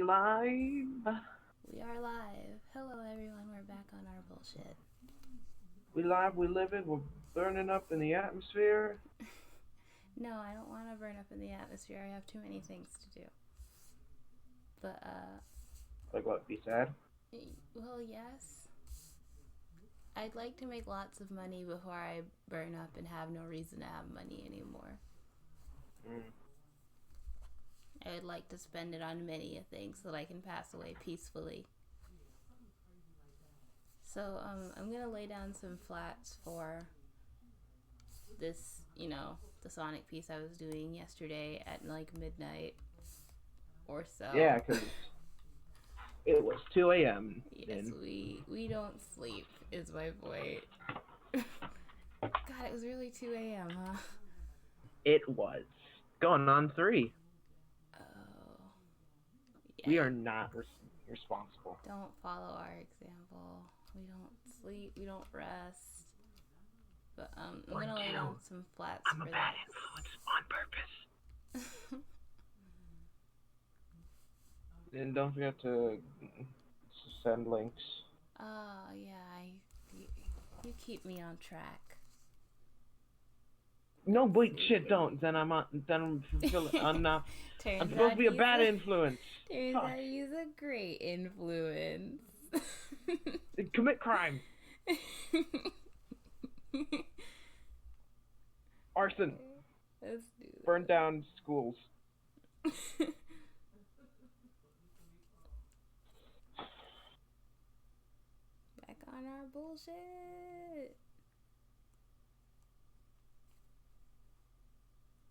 live. We are live. Hello, everyone. We're back on our bullshit. We live, we live it, we're burning up in the atmosphere. No, I don't want to burn up in the atmosphere. I have too many things to do. But, Like what, be sad? well, yes. I'd like to make lots of money before I burn up and have no reason to have money anymore. Mm. I would like to spend it on many things so that I can pass away peacefully. So, I'm gonna lay down some flats for this, the Sonic piece I was doing yesterday at like midnight or Yeah, so. 'cause it was 2 a.m. Yes, then. we don't sleep is my point. God, it was really 2 a.m., huh? It was. Going on 3. Oh, We yeah. are not responsible. Don't follow our example. We don't sleep. We don't rest. But I'm Or gonna lay 2. down some flats I'm a for bad this. influence on purpose. And don't forget to send links. Oh yeah, you keep me on track. No, Let's wait, shit, see. don't. I'm not. I'm Turns supposed to out be a he's bad a influence. turns Fuck. out he's a great influence. Commit crime. Arson. Okay, let's do Burn down schools. this. Back on our bullshit.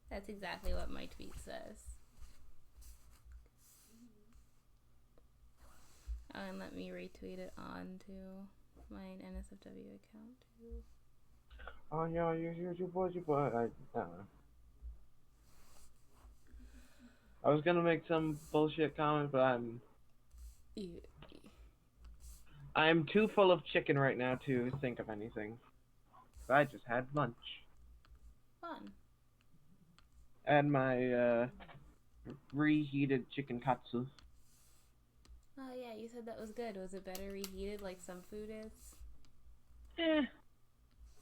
That's exactly what my tweet says. Oh, and let me retweet it on to my NSFW account too. Oh yeah, you boy, I don't know. I was gonna make some bullshit comment, but Yeah. I'm too full of chicken right now to think of anything. I just had lunch. Fun. And my reheated chicken katsu. Oh yeah, you said that was good. Was it better reheated like some food is? Eh.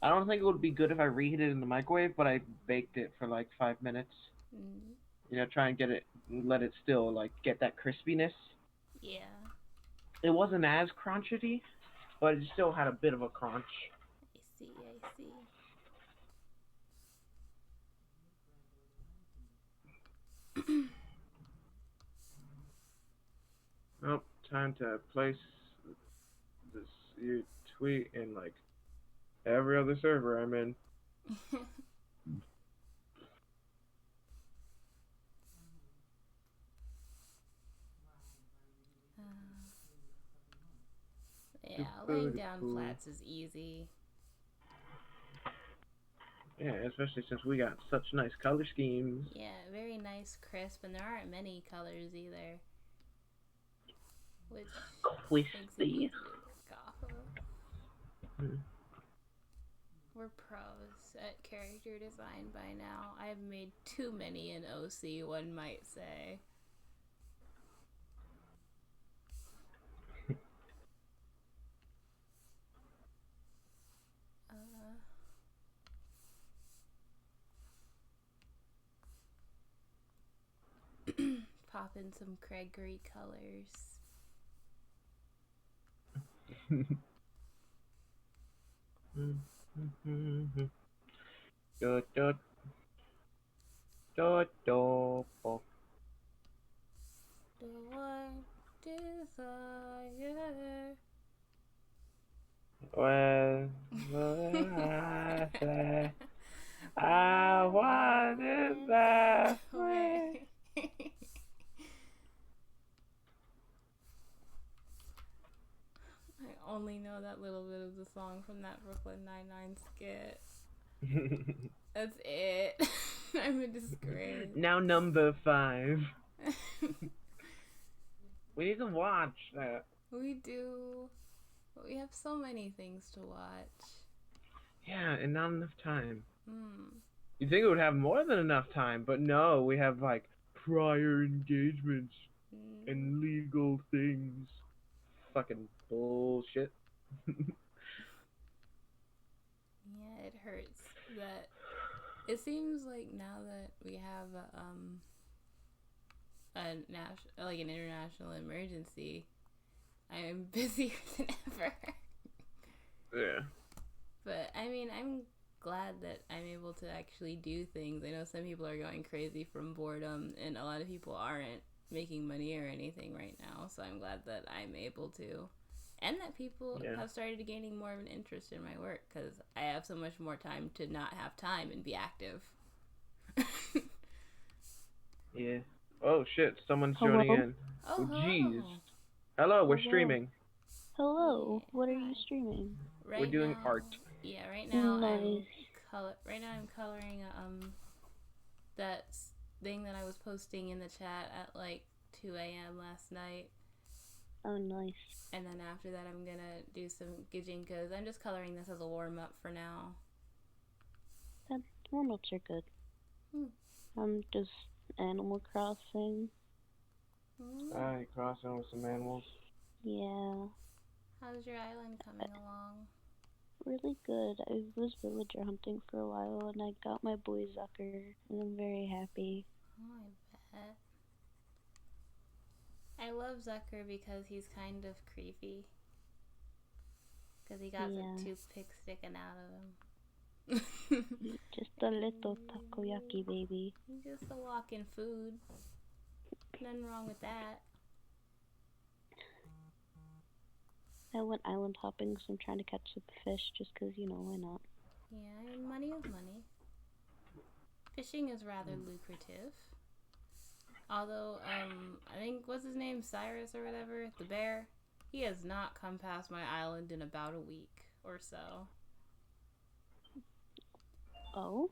I don't think it would be good if I reheated it in the microwave, but I baked it for like 5 minutes. Mm, Try and let it still like get that crispiness. yeah, It wasn't as crunchy, but it still had a bit of a crunch. I see. I see. Oh, time to place this you tweet in like every other server I'm in. Yeah, laying down flats is easy. Yeah, especially since we got such nice color schemes. Yeah, very nice, crisp, and there aren't many colors either, which makes it Crispy. easy to work off of. Hmm. We're pros at character design by now. I've made too many in OC, one might say. Uh, Pop in some Gregory colors. Do, do, do. The one desire. When I say I want it that way. Way. I only know that little bit of the song from that Brooklyn Nine-Nine skit. That's it. I'm a disgrace. Now number 5. We need to watch that. We do. But we have so many things to watch. Yeah, and not enough time. Hmm. You think it would have more than enough time, but no, we have like prior engagements. and legal things. Fucking bullshit. Yeah, it hurts that it seems like now that we have like an international emergency, I am busier than ever. Yeah. But I mean, I'm glad that I'm able to actually do things. I know some people are going crazy from boredom, and a lot of people aren't making money or anything right now. So I'm glad that I'm able to, and that people have started gaining more of an interest in my work because I have so much more time to not have time and be active. Yeah. Oh shit! Someone's Hello? joining in. Oh, jeez. hello. Hello, we're Hello. streaming. Hello. Yeah, What are you hi. streaming? Right We're doing now, art. Yeah, right now Nice. I'm coloring that thing that I was posting in the chat at like 2 a.m. last night. Oh, nice. And then after that, I'm gonna do some Gijinkas. I'm just coloring this as a warm up for now. Warm-ups are good. I'm just Animal Crossing. Alright, crossing with some animals. Yeah. How's your island coming along? Really good. I was villager hunting for a while and I got my boy Zucker and I'm very happy. Oh, I bet. I love Zucker because he's kind of creepy. Because he got the toothpick sticking out of him. Just a little takoyaki baby. He's just a walking food. Nothing wrong with that. I went island hopping, so I'm trying to catch some fish just because, why not? Yeah, and money is money. Fishing is rather lucrative. Although, I think, what's his name? Cyrus or whatever? The bear? He has not come past my island in about a week or so. Oh?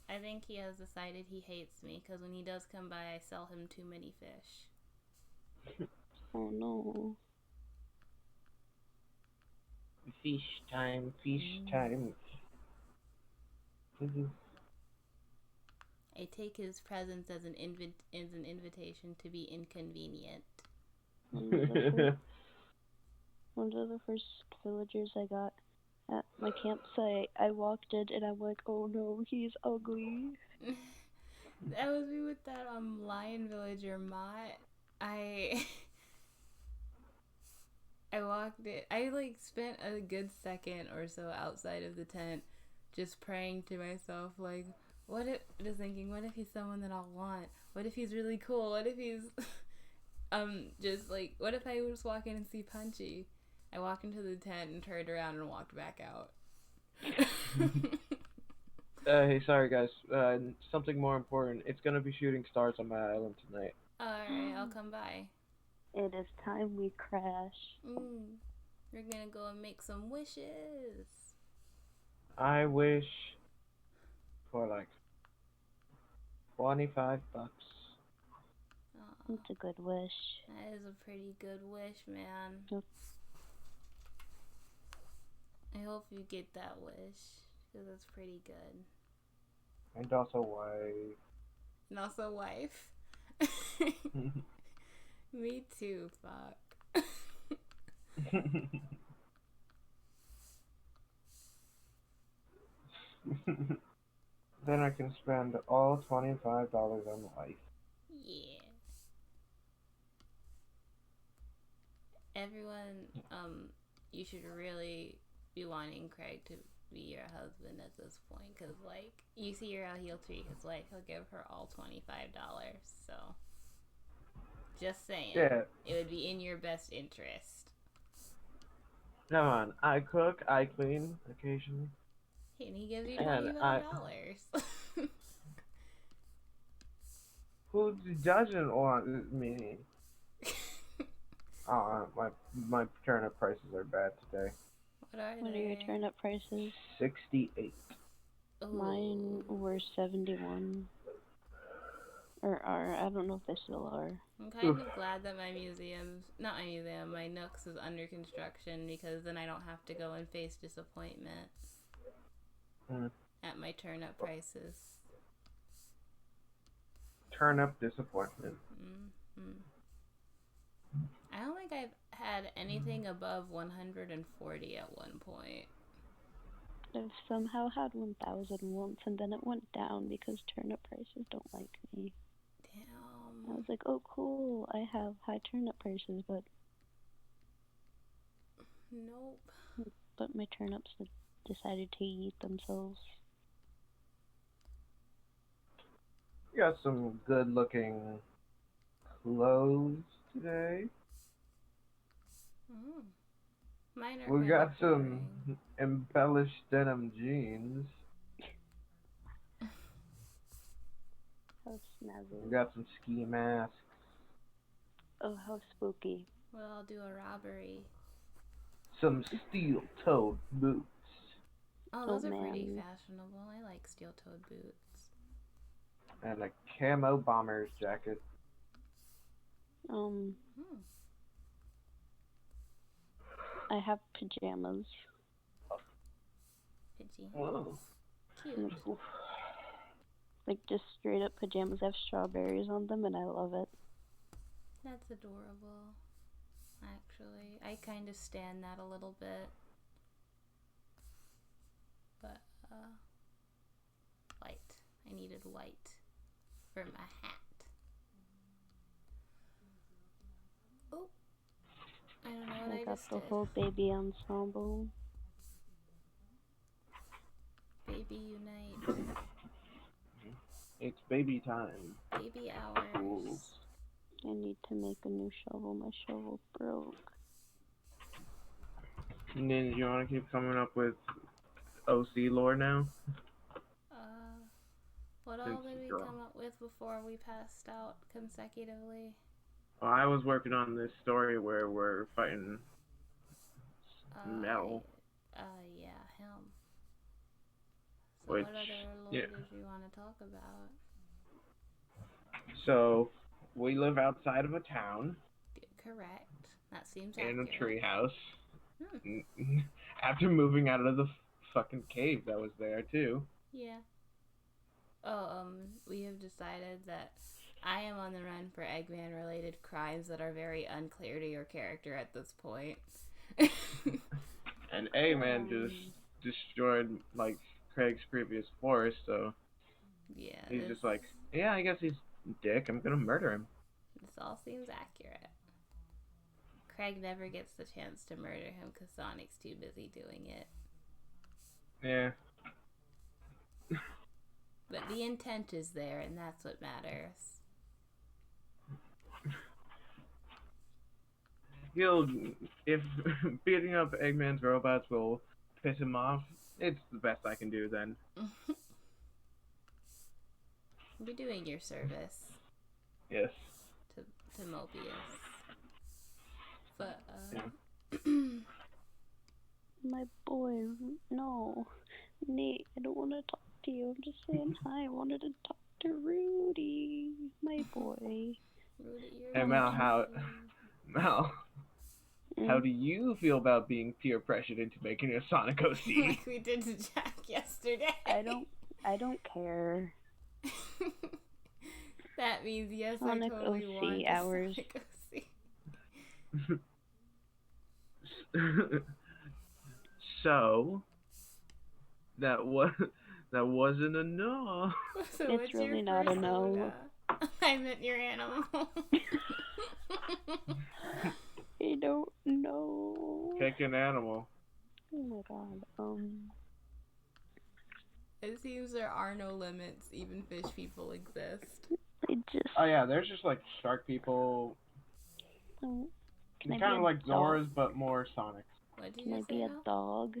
I think he has decided he hates me because when he does come by, I sell him too many fish. Oh no. Fish time, fish time. I take his presence as an invitation to be inconvenient. One of the first villagers I got at my campsite, I walked in and I'm like, oh no, he's ugly. That was me with that lion villager Mott. I walked it. I spent a good second or so outside of the tent, just praying to myself, like, what if he's someone that I'll want? What if he's really cool? What if he's what if I just walk in and see Punchy? I walked into the tent and turned around and walked back out. Hey, sorry guys. Something more important. It's gonna be shooting stars on my island tonight. Alright, I'll come by. It is time we crash. We're gonna go and make some wishes. I wish for like $25. That's a good wish. That is a pretty good wish, man. Yep. I hope you get that wish, because that's pretty good. And also wife. And also wife. Me too, fuck. Then I can spend all $25 on life. Yeah. Everyone, you should really be wanting Craig to be your husband at this point, because, you see how he'll treat his wife. He'll give her all $25, so... Just saying. Yeah. It would be in your best interest. Come on, I cook, I clean occasionally. And he gives you $25. Who doesn't want me? My turnip prices are bad today. What are your turnip prices? 68. Ooh. Mine were 71. Or are. I don't know if they still are. I'm kind of glad that my Nooks is under construction, because then I don't have to go and face disappointment at my turnip prices. Turnip disappointment. I don't think I've had anything above 140 at one point. I've somehow had 1,000 once, and then it went down because turnip prices don't like me. Damn. I was like, oh cool, I have high turnip prices, but Nope. my turnips decided to eat themselves. You got some good looking clothes today. Mine are We kinda got boring. some embellished denim jeans. How snazzy. We got some ski masks. Oh, how spooky. Well, I'll do a robbery. Some steel-toed boots. Oh, those Oh, are pretty man. fashionable. I like steel-toed boots. And a camo bomber's jacket. I have pajamas. Pidgey. Whoa. Cute. Like, just straight up pajamas have strawberries on them, and I love it. That's adorable. Actually, I kind of stand that a little bit. But, white. I needed white for my hat. Oh, I don't know what I got just the did. whole baby ensemble. Baby unite. It's baby time. Baby hours. I need to make a new shovel. My shovel broke. And then you want to keep coming up with OC lore now? What all Since did we you're- come up with before we passed out consecutively? Well, I was working on this story where we're fighting Mel. Yeah, him. So Which, what other lore yeah. did you want to talk about? So, we live outside of a town Correct. That seems in a accurate. treehouse. After moving out of the fucking cave that was there too. Yeah. Oh, we have decided that I am on the run for Eggman related crimes that are very unclear to your character at this point. And Eggman just destroyed like Craig's previous forest, so Yeah. he's just like, yeah, I guess he's a dick. I'm gonna murder him. This all seems accurate. Craig never gets the chance to murder him because Sonic's too busy doing it. Yeah. But the intent is there, and that's what matters. If beating up Eggman's robots will piss him off, it's the best I can do then. You're doing your service. Yes. To Mobius. But, My boy, no. Nate, I don't want to talk to you. I'm just saying hi. I wanted to talk to Rudy. My boy. Rudy, you're Hey Mal, how do you feel about being peer pressured into making a Sonic OC? like we did to Jack yesterday. I don't care. That means yes, Sonic I totally OC want hours. Sonic OC. So that wasn't enough. So It's what's really your not a no. persona? I meant your animal. I don't know. Pick an animal. Oh my god. It seems there are no limits. Even fish people exist. I just. Oh yeah, there's just like shark people. Can I Kind be of a like dog? Zoras, but more Sonic. What did Can you I say? be a now? dog?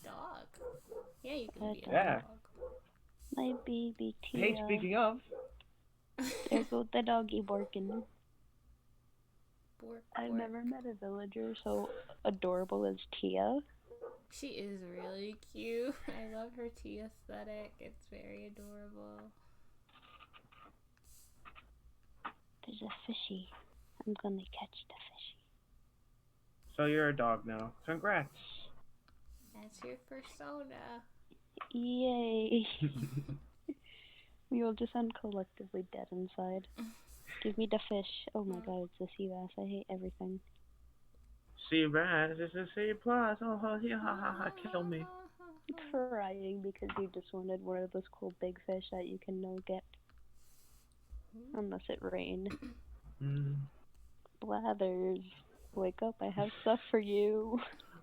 Dog. Yeah, you can be a Yeah. dog. My baby Tia. Hey, speaking of, There goes the doggy barking. Bork, I've bork. never met a villager so adorable as Tia. She is really cute. I love her tea aesthetic. It's very adorable. There's a fishy. I'm gonna catch the fishy. so you're a dog now. Congrats. That's your persona. Yay! We all just sound collectively dead inside. Give me the fish. Oh my god, it's a sea bass. I hate everything. C bass is a C plus. Oh yeah, ha ha ha, kill me. Crying because you just wanted one of those cool big fish that you can no get. Unless it rained. Mm. Blathers. Wake up, I have stuff for you.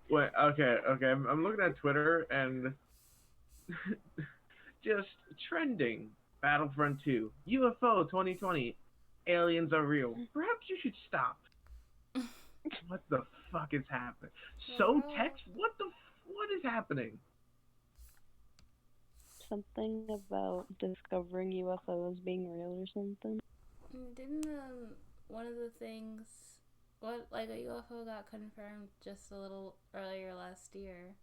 Wait, okay. I'm looking at Twitter and just trending. Battlefront 2, UFO 2020, aliens are real. Perhaps you should stop. What the fuck is happening? So text? What is happening? Something about discovering UFOs being real or something. Didn't one of the things, like a UFO got confirmed just a little earlier last year?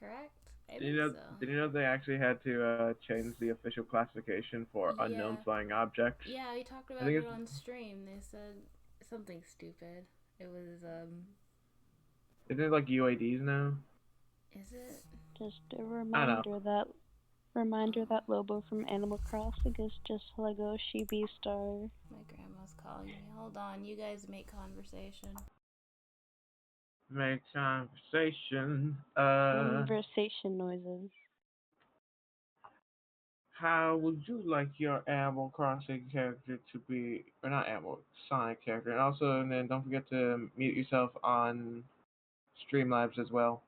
Correct? Did you know they actually had to change the official classification for unknown flying objects? Yeah, we talked about it on stream. They said something stupid. It was Isn't it like UADs now? Is it? Just a reminder that Lobo from Animal Crossing is just Lego Sheepy Star. My grandma's calling me. Hold on, you guys make conversation. Make conversation. Conversation noises. How would you like your Animal Crossing character to be, or not Animal, Sonic character? And also, and then don't forget to mute yourself on Streamlabs as well.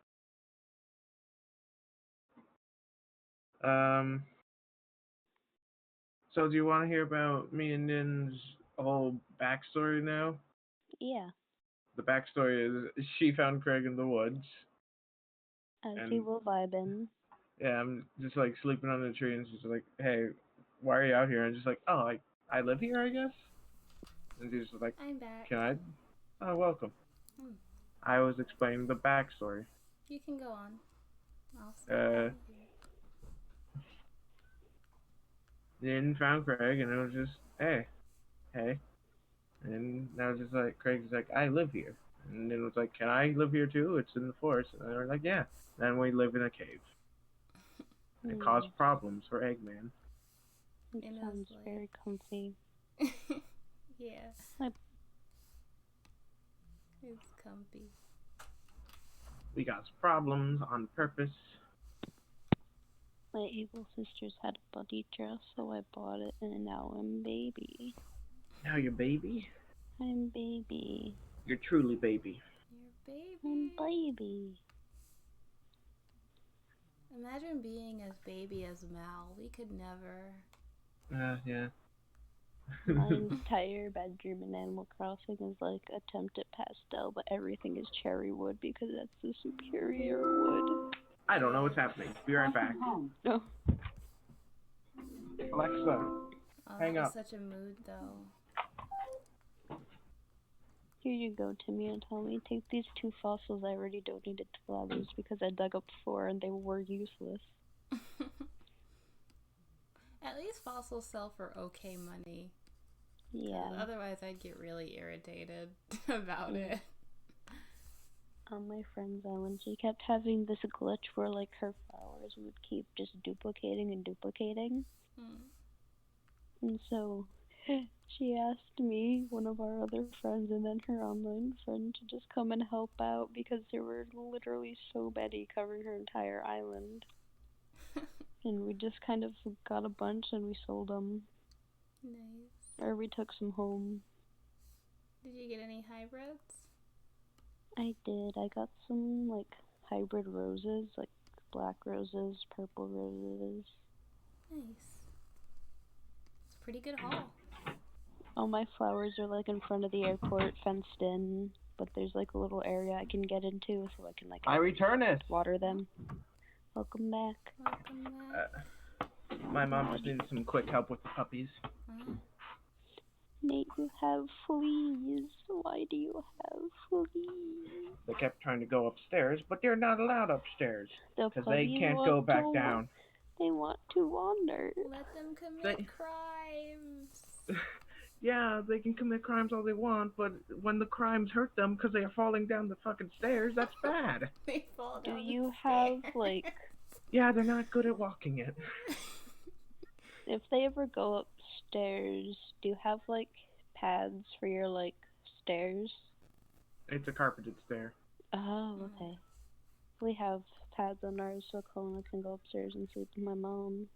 So do you want to hear about me and Nin's whole backstory now? Yeah. The backstory is she found Craig in the woods. As he will vibe in. Yeah, I'm just like sleeping under the tree and she's like, hey, why are you out here? And I'm just like, oh, I live here, I guess? And she's just like, I'm back. Can I? Oh, welcome. I was explaining the backstory. You can go on. I'll Nin found Craig and it was just, hey. And I was just like, Craig's like, I live here. And then it was like, can I live here too? It's in the forest. And they were like, yeah. Then we live in a cave. It caused problems for Eggman. It sounds very comfy. Yeah. It's comfy. We got problems on purpose. My evil sisters had a buddy dress, so I bought it, and now I'm baby. Now you're baby? I'm baby. You're truly baby. You're baby. I'm baby. Imagine being as baby as Mal. We could never. Yeah. My entire bedroom in Animal Crossing is like attempted pastel, but everything is cherry wood because that's the superior wood. I don't know what's happening. Be right back. Oh. Alexa, hang up. Such a mood, though. Here you go, Timmy, and tell me. Take these 2 fossils I already donated to Flowers because I dug up 4 and they were useless. At least fossils sell for okay money. Yeah. Otherwise, I'd get really irritated about it. On my friend's island, she kept having this glitch where, like, her flowers would keep just duplicating and duplicating. And so, she asked me, one of our other friends, and then her online friend to just come and help out because there were literally so many covering her entire island. And we just kind of got a bunch and we sold them. Nice. Or we took some home. Did you get any hybrids? I did. I got some, like, hybrid roses, like black roses, purple roses. Nice. It's a pretty good haul. All my flowers are, like, in front of the airport, fenced in. But there's, like, a little area I can get into so I can, like, I return it. Water them. Welcome back. Welcome back. My mom just needed some quick help with the puppies. Nate, you have fleas. Why do you have fleas? They kept trying to go upstairs, but they're not allowed upstairs. The Because they can't go back down. They want to wander. Let them commit crimes. Yeah, they can commit crimes all they want, but when the crimes hurt them because they are falling down the fucking stairs, that's bad. They fall down Do you have, like... Yeah, they're not good at walking yet. If they ever go stairs, do you have like pads for your like stairs? It's a carpeted stair. Oh, okay. We have pads on ours so Colin can go upstairs and sleep with my mom.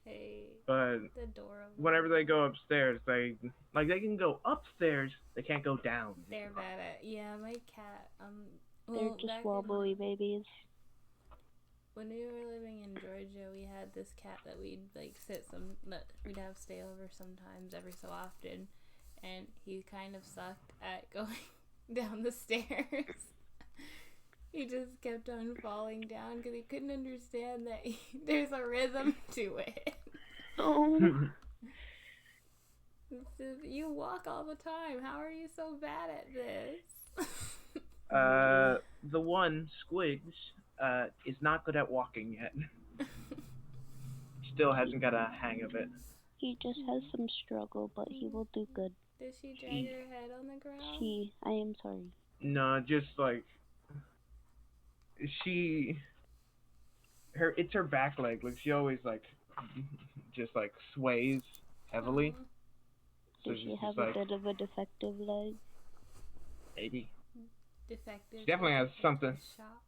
Hey, But adorable. whenever they go upstairs, they can go upstairs, they can't go down. They're bad at my cat. They're Well, just back wobbly babies. when we were living in Georgia, we had this cat that we'd like we'd have stay over sometimes every so often, and he kind of sucked at going down the stairs. He just kept on falling down because he couldn't understand that there's a rhythm to it. Oh. You walk all the time. How are you so bad at this? The one, Squigs, is not good at walking yet. Still hasn't got a hang of it. He just has some struggle, but he will do good. Did she drag her head on the ground? I am sorry. No, just like it's her back leg. Like she always just sways heavily. Does she have a bit of a defective leg? Maybe. Defective. She definitely has something. Shop.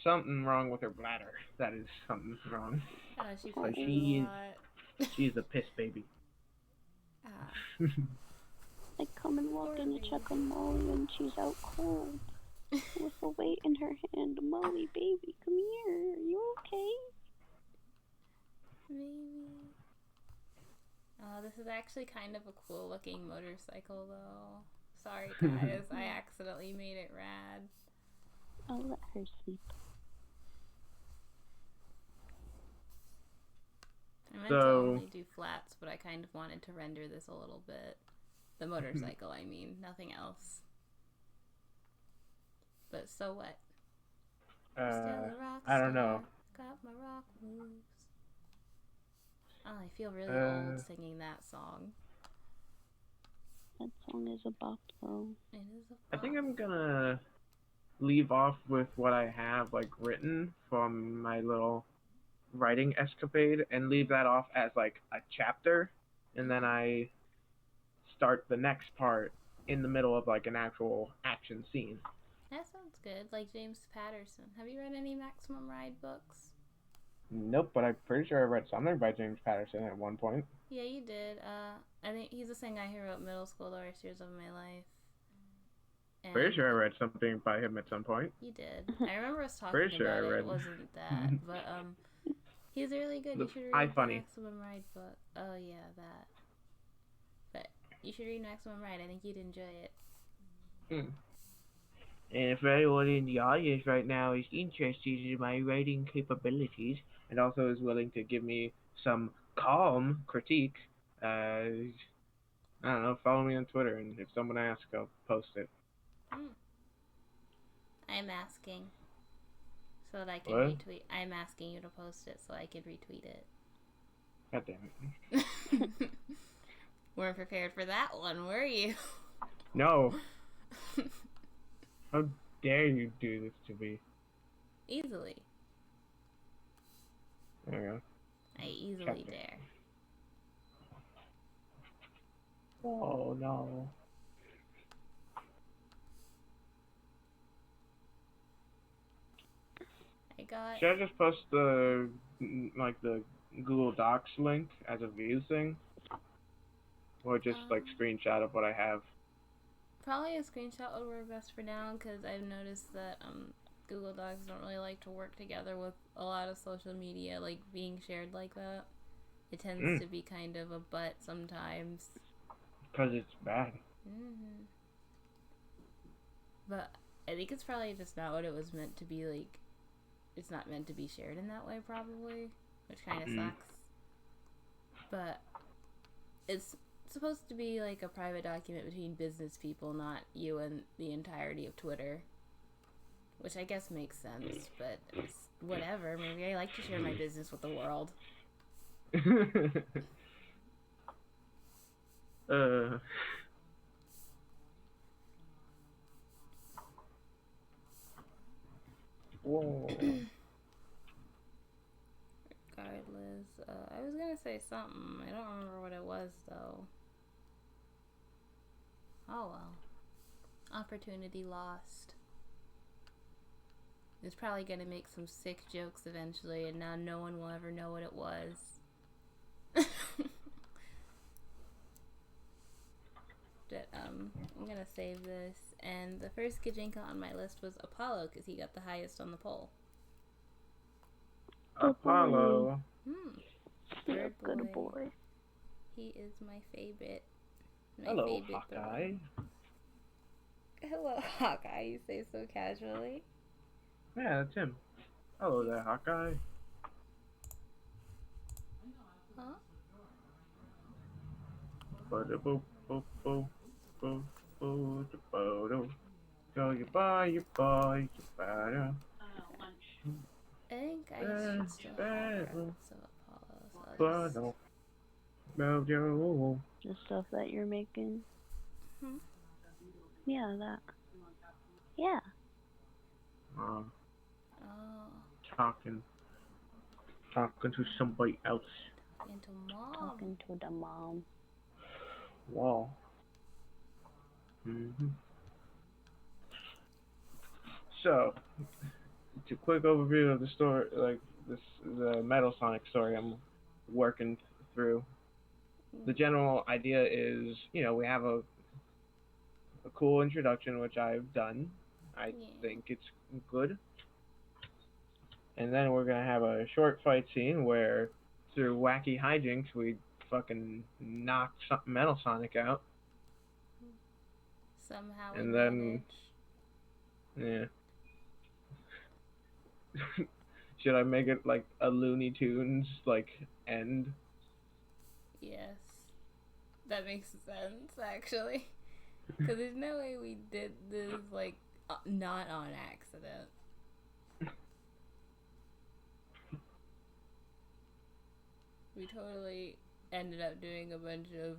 Something wrong with her bladder. That is something wrong. Oh, She's a piss baby. Ah. I come and walk in to check on Molly and she's out cold. With a weight in her hand. Molly, baby, come here. Are you okay? Maybe. Oh, this is actually kind of a cool looking motorcycle though. Sorry guys, I accidentally made it rad. I'll let her sleep. I meant to only do flats, but I kind of wanted to render this a little bit. The motorcycle, I mean, nothing else. But so what? I don't know. Got my rock moves. Oh, I feel really old singing that song. That song is a bop though. It is a bop. I think I'm gonna leave off with what I have written from my little writing escapade and leave that off as a chapter, and then I start the next part in the middle of an actual action scene. That sounds good. Like James Patterson. Have you read any Maximum Ride books? Nope, but I'm pretty sure I read something by James Patterson at one point. Yeah, you did. I think he's the same guy who wrote Middle School, The Worst Years of My Life. And pretty sure I read something by him at some point. You did. I remember us talking pretty sure about I read. It wasn't that, but he's really good. You should read the Maximum Ride book. Oh yeah, that. But you should read Maximum Ride. I think you'd enjoy it. And if anyone in the audience right now is interested in my writing capabilities and also is willing to give me some calm critique, I don't know, follow me on Twitter, and if someone asks, I'll post it. I'm asking so that I can retweet. I'm asking you to post it so I can retweet it. God damn it. Weren't prepared for that one, were you? No. How dare you do this to me? Easily. There you go. I easily dare. Oh no. Should I just post the Google Docs link as a view thing? Or just screenshot of what I have? Probably a screenshot would work best for now, because I've noticed that Google Docs don't really like to work together with a lot of social media being shared like that. It tends to be kind of a butt sometimes. Because it's bad. But I think it's probably just not what it was meant to be. It's not meant to be shared in that way, probably, which kind of sucks. But it's supposed to be a private document between business people, not you and the entirety of Twitter, which I guess makes sense, but it's whatever. Maybe I like to share my business with the world. Whoa. Regardless, I was gonna gonna say something. I don't remember what it was, though. Oh, well. Opportunity lost. It's probably gonna make some sick jokes eventually, and now no one will ever know what it was. But, I'm gonna save this. And the first Gajinka on my list was Apollo, because he got the highest on the poll. Apollo. Yeah, Bird good boy. He is my favorite. Hello, favorite Hawkeye. bird. Hello, Hawkeye. You say so casually. Yeah, that's him. Hello there, Hawkeye. Huh? Go you buy, you buy, you buy. I think I should still have reference of Apollo. So Mojo. The stuff that you're making. Yeah, that. Yeah. Oh. Talking to somebody else. Into mom. Talking to the mom. Wow. So, it's a quick overview of the story, like this the Metal Sonic story I'm working through. The general idea is, we have a cool introduction, which I've done. I think it's good. And then we're gonna have a short fight scene where, through wacky hijinks, we fucking knock Metal Sonic out. Somehow And we then, manage. yeah. Should I make it like a Looney Tunes end? Yes, that makes sense actually. Because there's no way we did this not on accident. We totally ended up doing a bunch of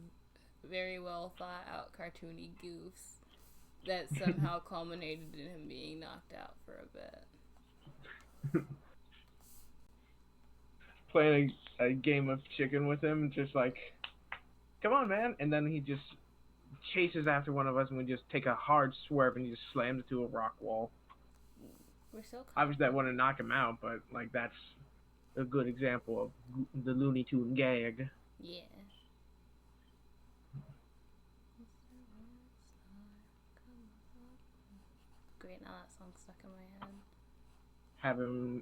very well thought out cartoony goofs that somehow culminated in him being knocked out for a bit. Playing a game of chicken with him, just like, come on, man, and then he just chases after one of us, and we just take a hard swerve, and he just slams into a rock wall. We're so obviously, I want to knock him out, but that's a good example of the Looney Tune gag. Yeah. Great, now that song's stuck in my head. Have him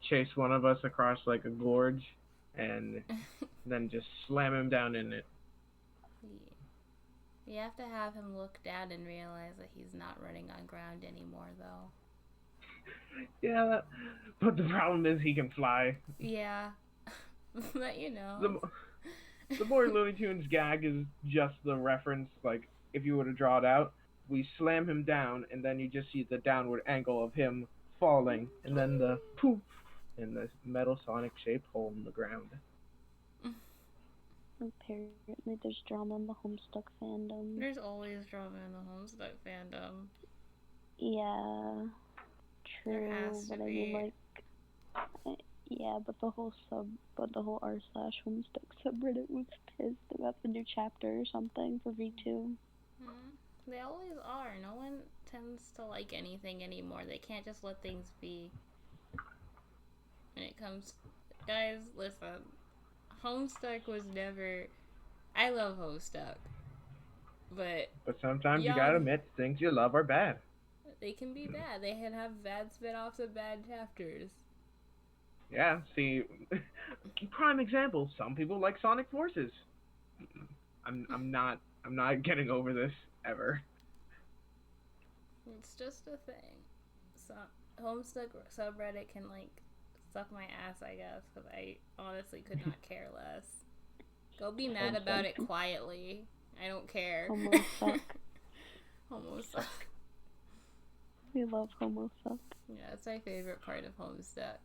chase one of us across a gorge, and then just slam him down in it. Yeah. You have to have him look down and realize that he's not running on ground anymore, though. Yeah, but the problem is he can fly. Yeah. But The more Looney Tunes gag is just the reference, if you were to draw it out, we slam him down, and then you just see the downward angle of him falling, and then the poof, and the Metal Sonic shaped hole in the ground. Apparently there's drama in the Homestuck fandom. There's always drama in the Homestuck fandom. Yeah, true, There has to but be. yeah, but the whole r/Homestuck subreddit was pissed about the new chapter or something for V2. They always are. No one tends to like anything anymore. They can't just let things be. When it comes... Guys, listen. Homestuck was never... I love Homestuck. But sometimes you gotta admit things you love are bad. They can be bad. They can have bad spin-offs of bad chapters. Yeah, see, prime example. Some people like Sonic Forces. I'm not getting over this ever. It's just a thing. So Homestuck subreddit can suck my ass, I guess, because I honestly could not care less. Go be mad about it quietly. I don't care. Homosuck. Homosuck. We love Homosuck. Yeah, it's my favorite part of Homestuck.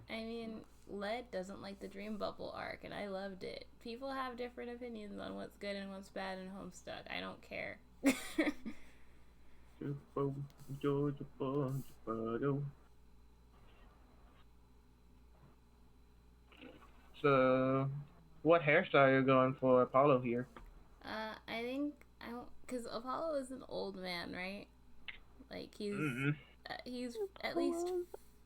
I mean, Led doesn't like the Dream Bubble arc, and I loved it. People have different opinions on what's good and what's bad in Homestuck. I don't care. what hairstyle are you going for Apollo here? I think I don't, cause Apollo is an old man, right? Like he's at least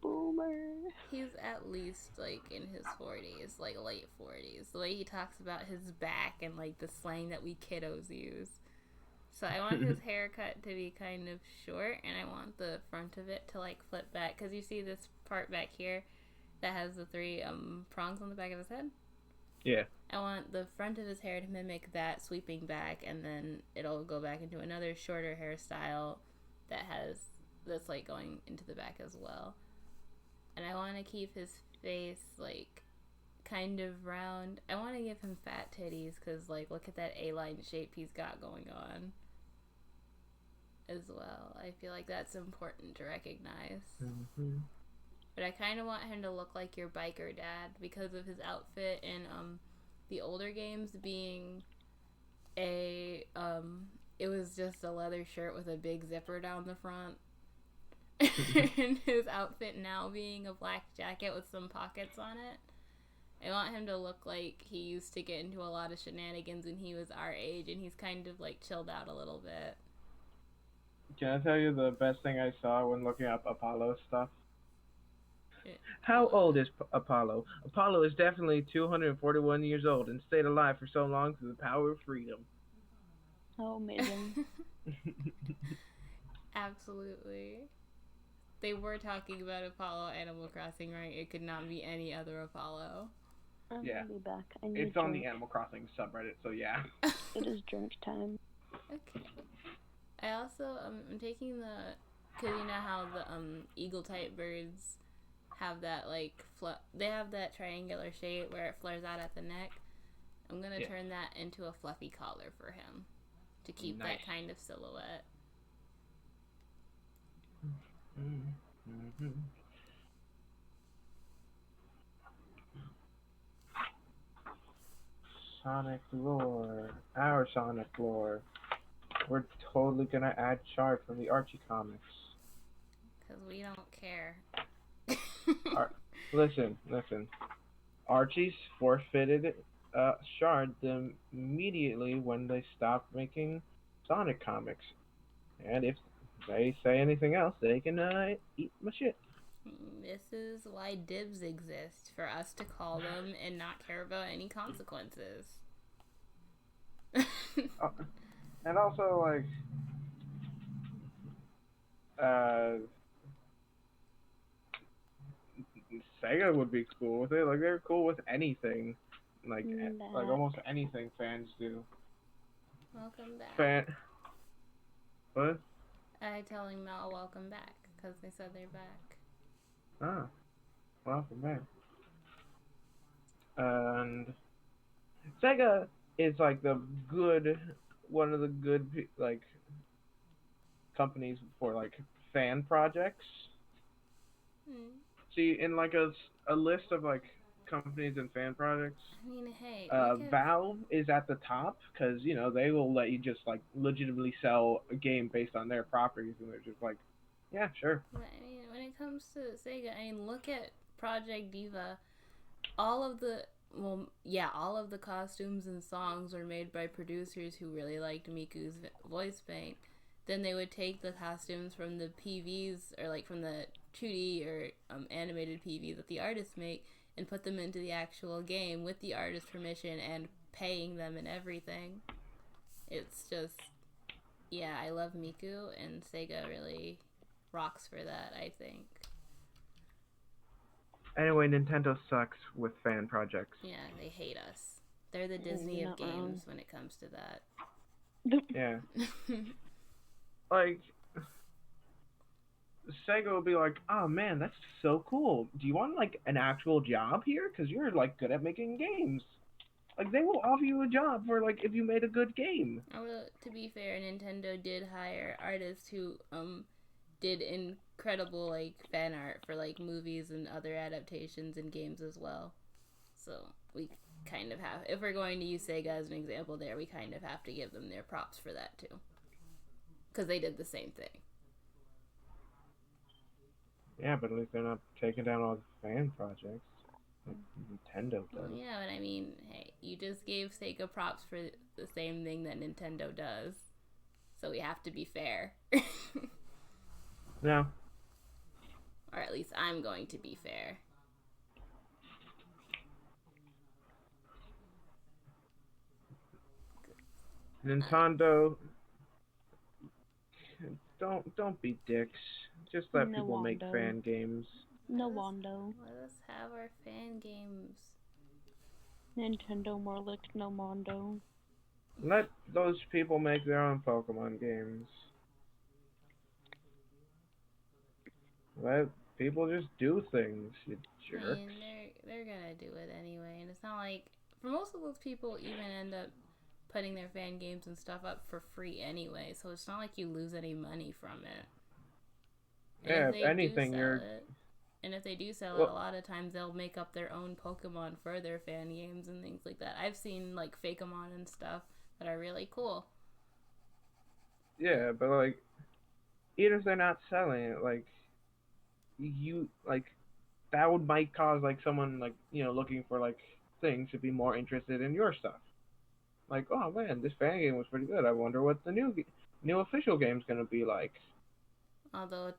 boomer. he's at least like in his 40s, like late 40s. The way he talks about his back and like the slang that we kiddos use. So I want his haircut to be kind of short, and I want the front of it to like flip back, cause you see this part back here that has the three prongs on the back of his head. Yeah. I want the front of his hair to mimic that, sweeping back, and then it'll go back into another shorter hairstyle that has this like going into the back as well. And I want to keep his face like kind of round. I want to give him fat titties because like look at that A-line shape he's got going on as well. I feel like that's important to recognize. Mm-hmm. But I kind of want him to look like your biker dad because of his outfit in the older games being it was just a leather shirt with a big zipper down the front. And his outfit now being a black jacket with some pockets on it. I want him to look like he used to get into a lot of shenanigans when he was our age, and he's kind of like chilled out a little bit. Can I tell you the best thing I saw when looking up Apollo stuff? How old is Apollo? Apollo is definitely 241 years old and stayed alive for so long through the power of freedom. Oh, amazing. Absolutely. They were talking about Apollo Animal Crossing, right? It could not be any other Apollo. I'm gonna be back. It's on the Animal Crossing subreddit, so yeah. It is drink time. Okay. I also, I'm taking because you know how the eagle type birds have that like they have that triangular shape where it flares out at the neck. I'm gonna turn that into a fluffy collar for him to keep that kind of silhouette. Mm-hmm. Sonic lore, our Sonic lore. We're totally gonna add Shard from the Archie comics. Because we don't care. Listen. Archie's forfeited Shard immediately when they stopped making Sonic comics. And if they say anything else, they can eat my shit. This is why dibs exist, for us to call them and not care about any consequences. And also, like, Sega would be cool with it. Like, they're cool with anything. Like almost anything fans do. Welcome back. What? I telling Mel welcome back, because they said they're back. Ah, welcome back. And Sega is like one of the good like companies for like fan projects. See, in like a list of like companies and fan projects, I mean, hey, Valve is at the top because you know they will let you just like legitimately sell a game based on their properties, and they're just like, yeah, sure. But, I mean, when it comes to Sega, I mean, look at Project Diva. All of the costumes and songs were made by producers who really liked Miku's voice paint. Then they would take the costumes from the PVs, or like from the 2D or animated PVs that the artists make, and put them into the actual game with the artist's permission and paying them and everything. It's just, yeah, I love Miku, and Sega really rocks for that, I think. Anyway, Nintendo sucks with fan projects. Yeah, they hate us. They're the Disney of games when it comes to that. Yeah. Like, Sega will be like, oh man, that's so cool. Do you want like an actual job here? Because you're like good at making games. Like, they will offer you a job for like if you made a good game. Well, to be fair, Nintendo did hire artists who did incredible like fan art for like movies and other adaptations and games as well. So we kind of have, if we're going to use Sega as an example there, we kind of have to give them their props for that too. Because they did the same thing. Yeah, but at least they're not taking down all the fan projects. Like Nintendo does. Yeah, but I mean, hey, you just gave Sega props for the same thing that Nintendo does. So we have to be fair. No. Or at least I'm going to be fair. Nintendo, don't be dicks. Just let people make fan games. No Wando. Let us have our fan games. Nintendo more like no Mondo. Let those people make their own Pokemon games. Let people just do things, you jerks. I mean, they're gonna do it anyway, and it's not like for most of those people even end up putting their fan games and stuff up for free anyway, so it's not like you lose any money from it. And yeah, if anything, and if they do sell it, a lot of times they'll make up their own Pokemon for their fan games and things like that. I've seen like Fakemon and stuff that are really cool. Yeah, but like, even if they're not selling it, like, that might cause like someone like looking for like things to be more interested in your stuff. Like, oh man, this fan game was pretty good. I wonder what the new official game's gonna be like. Although,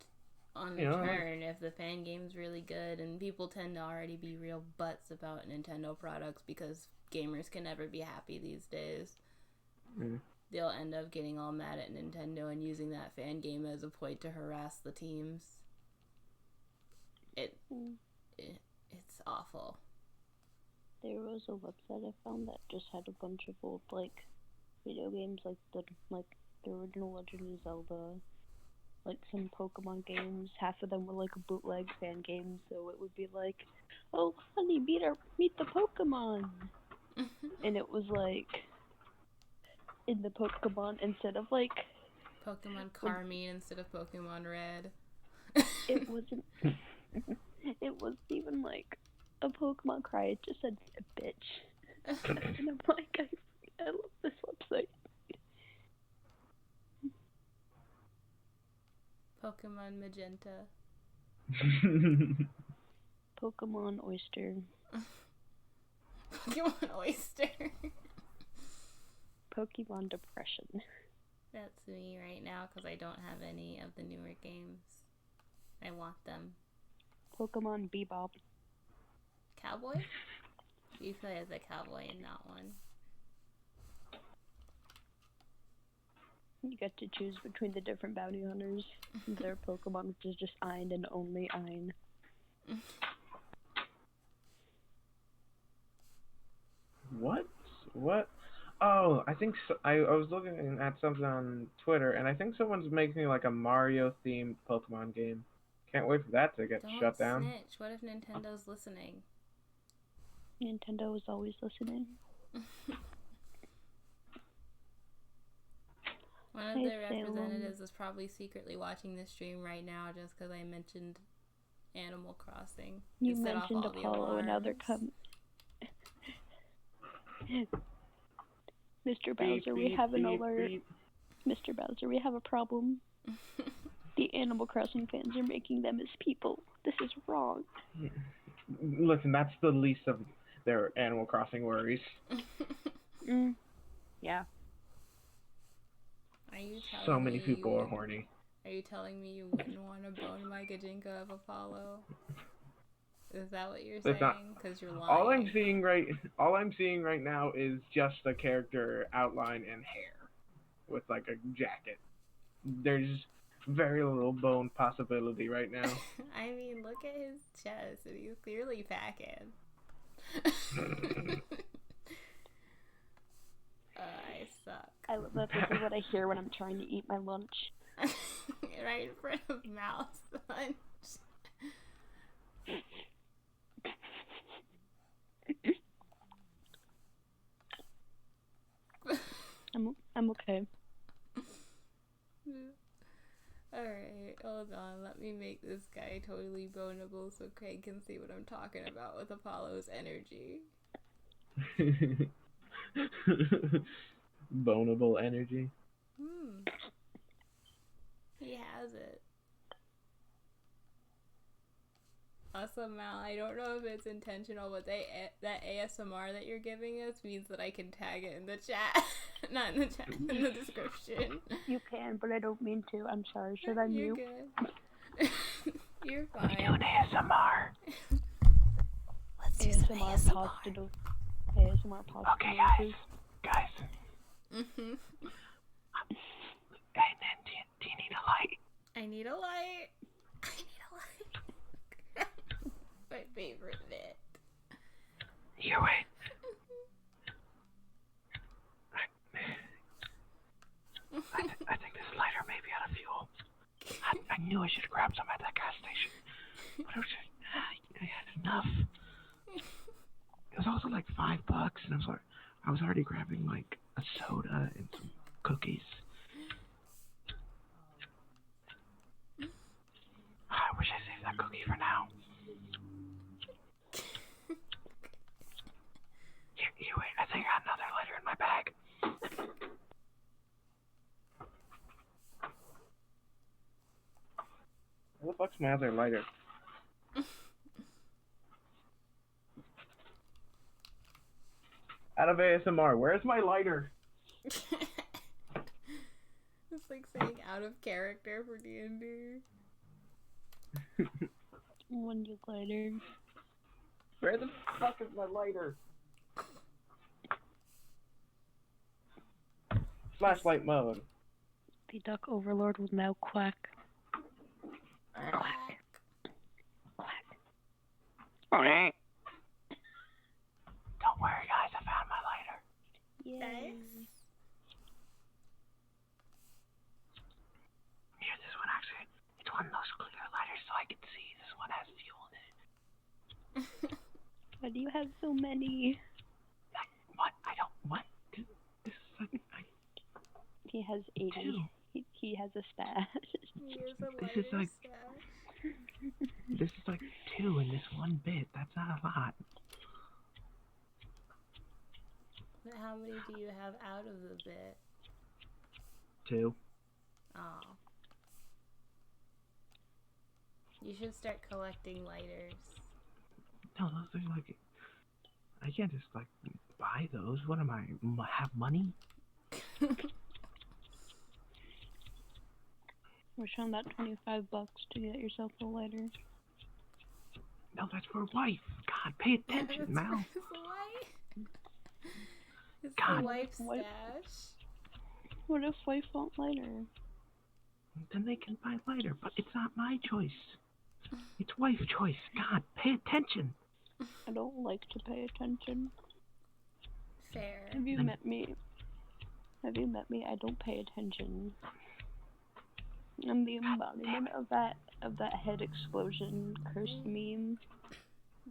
on the turn, if the fan game's really good, and people tend to already be real butts about Nintendo products because gamers can never be happy these days, they'll end up getting all mad at Nintendo and using that fan game as a point to harass the teams. It's awful. There was a website I found that just had a bunch of old like video games, like the original Legend of Zelda, like some Pokemon games. Half of them were like bootleg fan games, so it would be like, "Oh, honey, meet the Pokemon," and it was like in the Pokemon instead of like Pokemon Carmine instead of Pokemon Red. It wasn't. It wasn't even like a Pokemon cry. It just said a bitch, and I'm like, I love this website. Pokemon Magenta. Pokemon Oyster. Pokemon Oyster. Pokemon Depression. That's me right now because I don't have any of the newer games. I want them. Pokemon Bebop. Cowboy? You play as a cowboy in that one. You get to choose between the different bounty hunters. Their Pokemon, which is just Ein and only Ein. What? Oh, I think so. I was looking at something on Twitter, and I think someone's making like a Mario-themed Pokemon game. Can't wait for that to get shut down. Don't snitch. What if Nintendo's listening? Nintendo is always listening. One of their representatives is probably secretly watching this stream right now just because I mentioned Animal Crossing. You mentioned Apollo, and now they're coming. Mr. Bowser, we have an alert. Mr. Bowser, we have a problem. The Animal Crossing fans are making them as people. This is wrong. Listen, that's the least of their Animal Crossing worries. Yeah. Are you telling so many people are horny. Are you telling me you wouldn't want to bone my Gajinka of Apollo? Is that what you're saying? Because you're lying. All I'm seeing right now is just a character outline and hair, with like a jacket. There's very little bone possibility right now. I mean, look at his chest, and he's clearly packing. I suck. I love that. This is what I hear when I'm trying to eat my lunch. Right in front of Mouse lunch. I'm okay. Alright, hold on. Let me make this guy totally boneable so Craig can see what I'm talking about with Apollo's energy. Boneable energy? He has it. Awesome, Mal. I don't know if it's intentional, but that ASMR that you're giving us means that I can tag it in the chat. Not in the chat, in the description. You can, but I don't mean to. I'm sorry. Should I You're mute? good. You're fine. We do an ASMR. Let's do some ASMR positive. ASMR positive. Okay, guys. Guys. Mm-hmm. Hey, then, do you need a light? I need a light. I need a light. My favorite bit. Here, wait. I think this lighter may be out of fuel. I knew I should grab some at that gas station. But I had enough. It was also like $5, and I was already grabbing like a soda and some cookies. I wish I saved that cookie for now. Here, wait. I think I got another lighter in my bag. Where the fuck's my other lighter? Out of ASMR, where's my lighter? It's like saying out of character for D&D. One you later. Where the fuck is my lighter? Flashlight mode. The duck overlord will now quack. Quack. Quack. Quack. Don't worry, guys. I found my lighter. Yay. Here, this one actually. It's one of those clear lighters, so I can see. This one has fuel in it. Why do you have so many? What? I don't. What? This is like. He has 80. Two. He has a stash. This is like. This is like 2 in this one bit. That's not a lot. How many do you have out of the bit? 2. Oh. You should start collecting lighters. No, those are like. I can't just like buy those. What am I? Have money? Wish on that $25 to get yourself a lighter. No, that's for wife. God, pay attention, Mal. It's God. the wife's Wife. stash. What if wife won't lighter? Then they can buy lighter, but it's not my choice. It's wife's choice. God, pay attention. I don't like to pay attention. Fair. Have you met me? I don't pay attention. I'm the embodiment of that head explosion curse meme.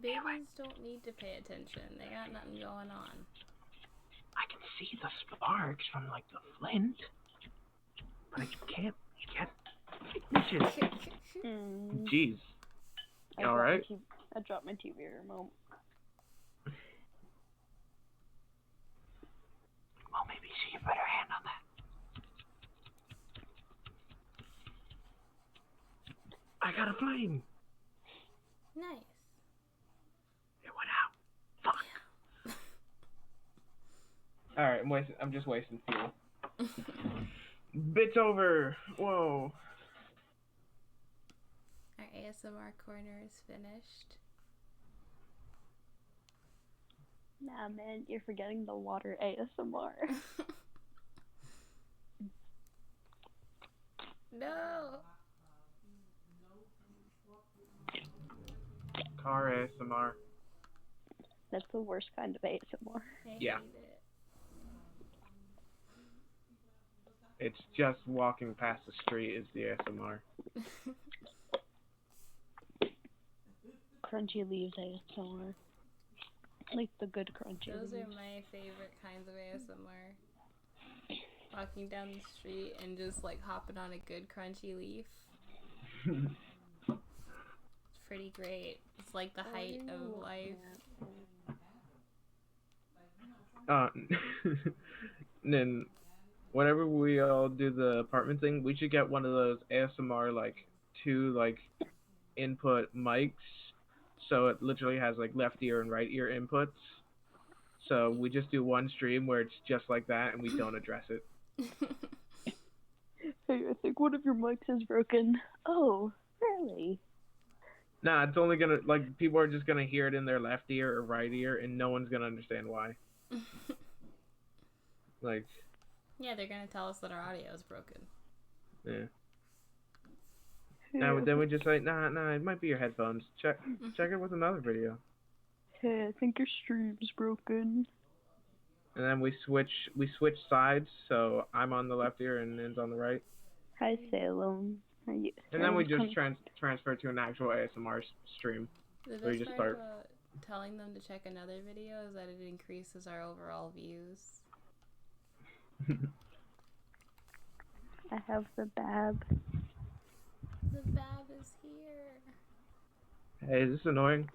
Babies don't need to pay attention. They got nothing going on. I can see the sparks from like the flint, but I can't get pictures. Jeez. All right. I dropped my TV remote. Well, maybe she can put her hand on that. I got a flame. Nice. It went out. Fuck. All right, I'm just wasting fuel. Bit's over. Whoa. Our ASMR corner is finished. Nah, man, you're forgetting the water ASMR. No. Car ASMR. That's the worst kind of ASMR. Yeah. Hate it. It's just walking past the street is the ASMR. Crunchy leaves ASMR. Like the good crunchy Those leaves. are my favorite kinds of ASMR. Walking down the street and just like hopping on a good crunchy leaf. It's pretty great. It's like the height of life. Then whenever we all do the apartment thing, we should get one of those ASMR like 2 like input mics so it literally has like left ear and right ear inputs. So we just do one stream where it's just like that, and we don't address it. Hey, I think one of your mics is broken. Oh, really? Nah, it's only gonna, like, people are just gonna hear it in their left ear or right ear, and no one's gonna understand why. Like, yeah, they're gonna tell us that our audio is broken. yeah. Now then we just say, nah, it might be your headphones. Check it with another video. Hey, I think your stream's broken. And then we switch sides, so I'm on the left ear and Nin's on the right. Hi, Salem. Are you? And then we just transfer to an actual ASMR stream. The So you best just part start. about telling them to check another video is that it increases our overall views. I have the bab. The Bab is here. Hey, is this annoying?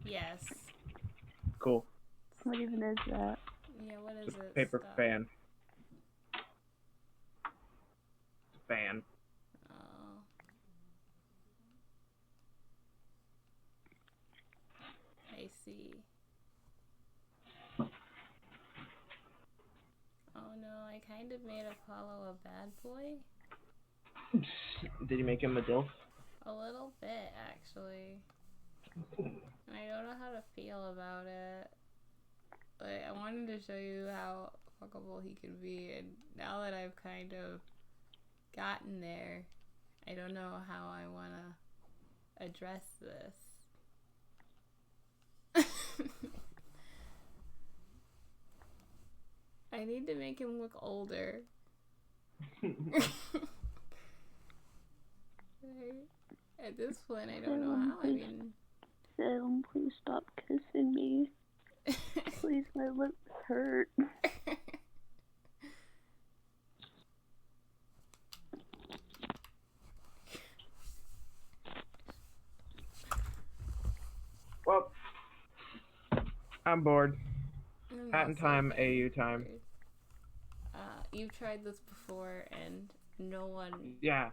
Yes. Cool. What even is that? Yeah, what is It's a it? paper Stop. fan. Fan. Oh. I see. Oh no, I kind of made Apollo a bad boy. Did you make him a DILF? A little bit, actually. I don't know how to feel about it. Like, I wanted to show you how fuckable he can be, and now that I've kind of gotten there, I don't know how I want to address this. I need to make him look older. At this point, I don't know how. I mean, Salem, please stop kissing me. Please, my lips hurt. Well, I'm bored. I'm Hat in also time, very AU time. bored. You've tried this before, and no one. Yeah,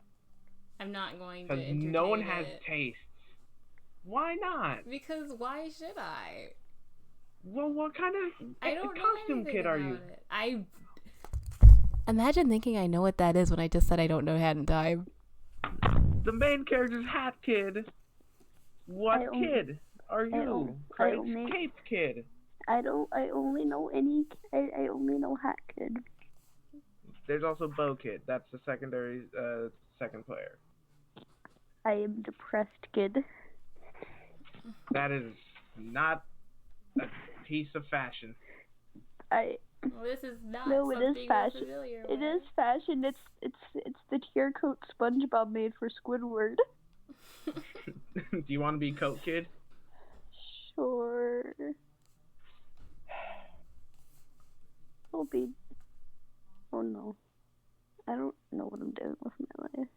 I'm not going to because entertain no one has it. tastes. Why not? Because why should I? Well, what kind of I don't know costume anything kid are about you? it. Imagine thinking I know what that is when I just said I don't know Hat in Time. The main character's Hat Kid. What kid are you? Craig's Cape Kid. I only know I only know Hat Kid. There's also Bow Kid. That's the secondary, second player. I am Depressed Kid. That is not a piece of fashion. Well, this is not No, it something is fashion. we're familiar It with. is fashion. It's the tear coat SpongeBob made for Squidward. Do you want to be Coat Kid? Sure. I'll be. Oh no. I don't know what I'm doing with my life.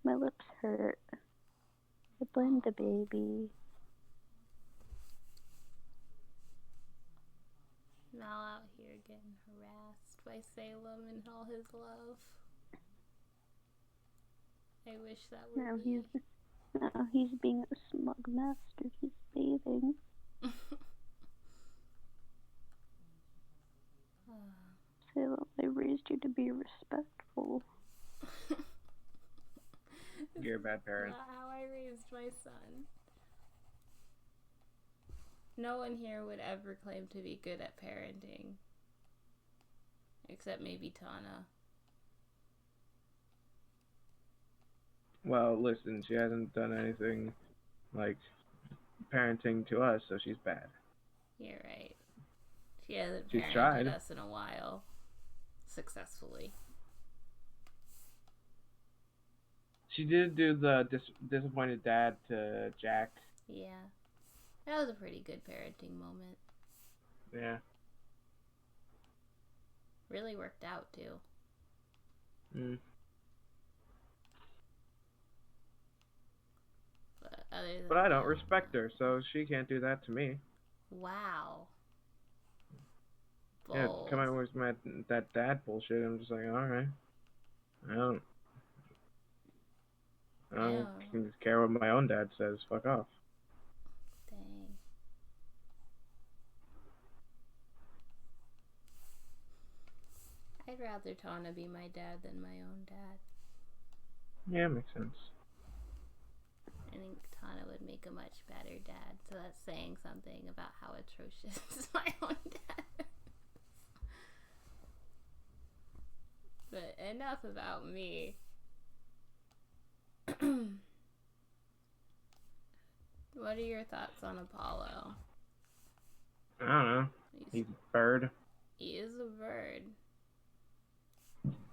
My lips hurt. I blame the baby. Now out here getting harassed by Salem and all his love. I wish that were me. Now he's being a smug master. He's bathing. Salem, I raised you to be respectful. You're a bad parent. Not how I raised my son. No one here would ever claim to be good at parenting. Except maybe Tana. Well, listen, she hasn't done anything like parenting to us, so she's bad. You're right. She hasn't She's parented tried. us in a while. Successfully. She did do the disappointed dad to Jack. Yeah. That was a pretty good parenting moment. Yeah. Really worked out, too. Mm. But I don't respect her, so she can't do that to me. Wow. Yeah, Bold. come on with that dad bullshit. I'm just like, alright. I I don't care what my own dad says. Fuck off. Dang. I'd rather Tana be my dad than my own dad. Yeah, makes sense. I think Tana would make a much better dad, so that's saying something about how atrocious my own dad is. But enough about me. What are your thoughts on Apollo? I don't know. He's a bird. He is a bird.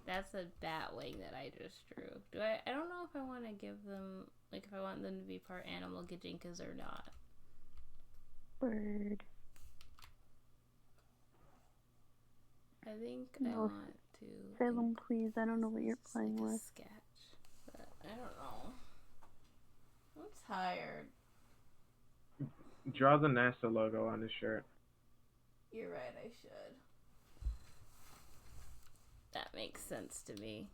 That's a bat wing that I just drew. I don't know if I want to give them, like, if I want them to be part animal Gijinkas or not. Bird. I think No. I want to. Salem, please. I don't know what you're playing like with. a sketch, but I don't know. I'm tired. Draw the NASA logo on his shirt. You're right, I should. That makes sense to me.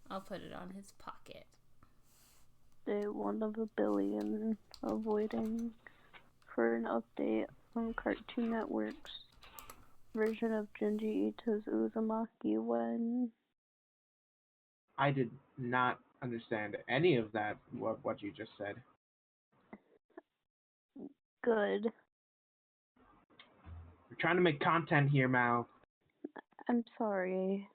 I'll put it on his pocket. Day 1 of a billion avoiding for an update on Cartoon Network's version of Junji Ito's Uzumaki when... I did not understand any of that, what you just said. Good. We're trying to make content here, Mal. I'm sorry.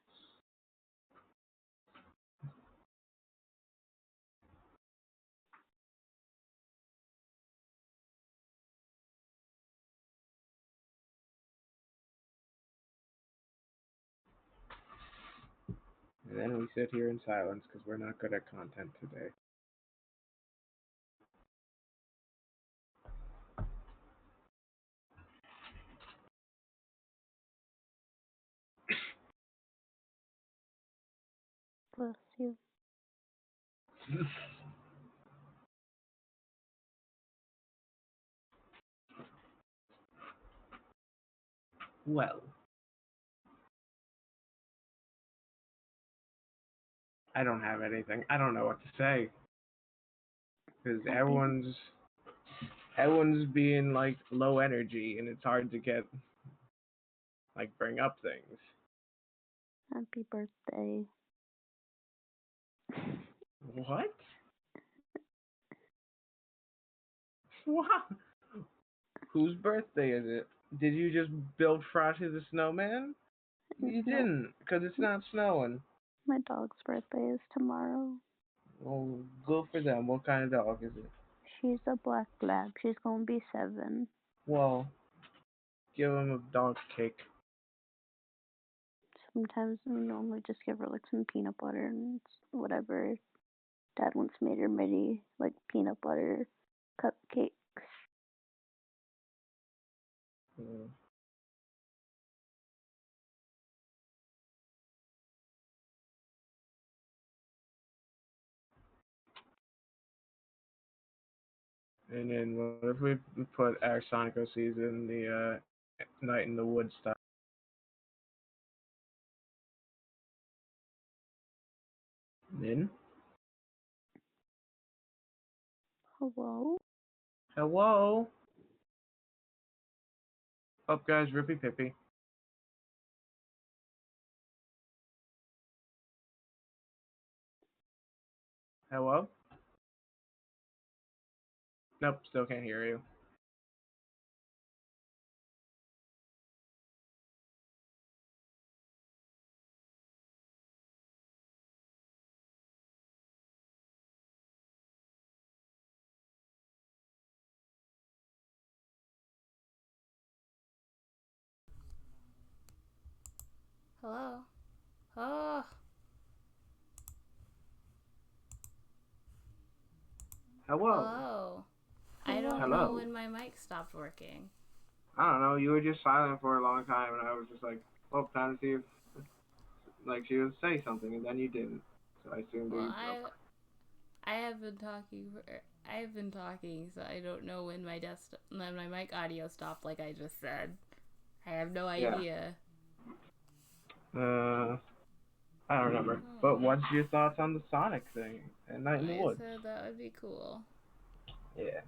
And then we sit here in silence because we're not good at content today. Bless you. Well, I don't have anything. I don't know what to say. Because everyone's being, like, low energy, and it's hard to get, like, bring up things. Happy birthday. What? What? Whose birthday is it? Did you just build Frosty the Snowman? You No. didn't, because it's not snowing. My dog's birthday is tomorrow. Well, good for them. What kind of dog is it? She's a black lab. She's gonna be 7. Well, give him a dog cake. Sometimes we normally just give her like some peanut butter and whatever. Dad once made her mini like peanut butter cupcakes. Mm. And then what if we put our Sonic OCs in the Night in the Woods style? Then? Hello? Hello? Up, guys, Rippy Pippy. Hello? Nope, still can't hear you. Hello? Oh. Hello? Hello. I don't Hello. know when my mic stopped working. I don't know, you were just silent for a long time, and I was just like, well, time to see if, like, she would say something, and then you didn't. So I assumed Well, you broke. I have been talking, so I don't know when my mic audio stopped, like I just said. I have no idea. I don't remember. Oh. But what's your thoughts on the Sonic thing and Night in the I Woods? said that would be cool. Yeah.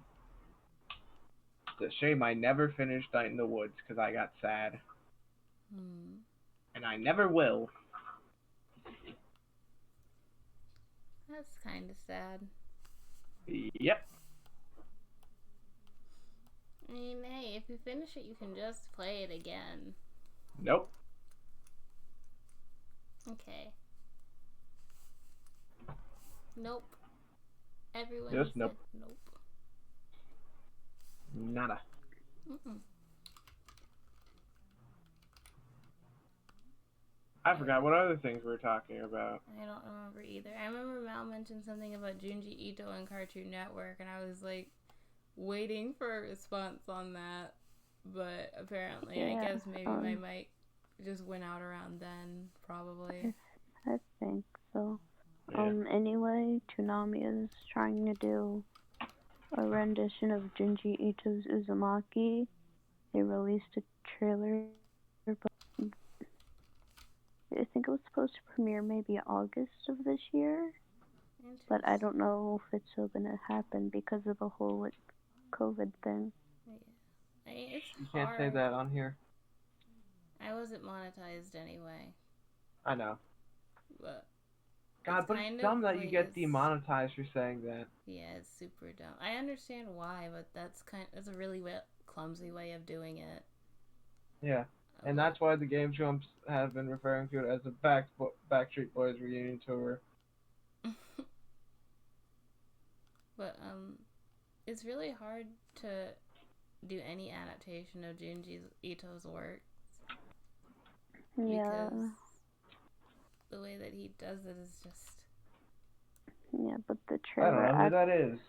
It's a shame I never finished Night in the Woods because I got sad. And I never will. That's kind of sad. Yep. I mean, hey, if you finish it, you can just play it again. Nope. Okay. Nope. Everyone Just said nope. nope. Nada. Mm-mm. I forgot what other things we were talking about. I don't remember either. I remember Mal mentioned something about Junji Ito and Cartoon Network, and I was like waiting for a response on that. But apparently, Yeah, I guess maybe my mic just went out around then, probably. I think so. Yeah. Anyway, Toonami is trying to do a rendition of Junji Ito's Uzumaki. They released a trailer, but I think it was supposed to premiere maybe August of this year. But I don't know if it's still gonna happen because of the whole like COVID thing. Yeah. It's You hard. can't say that on here. I wasn't monetized anyway. I know. But God, but it's dumb that you get demonetized for saying that. Yeah, it's super dumb. I understand why, but that's a really clumsy way of doing it. Yeah, and that's why the Game Jumps have been referring to it as a Backstreet Boys reunion tour. But it's really hard to do any adaptation of Junji Ito's work. Yeah. Because the way that he does it is just. Yeah, but the trailer. I don't know who that is.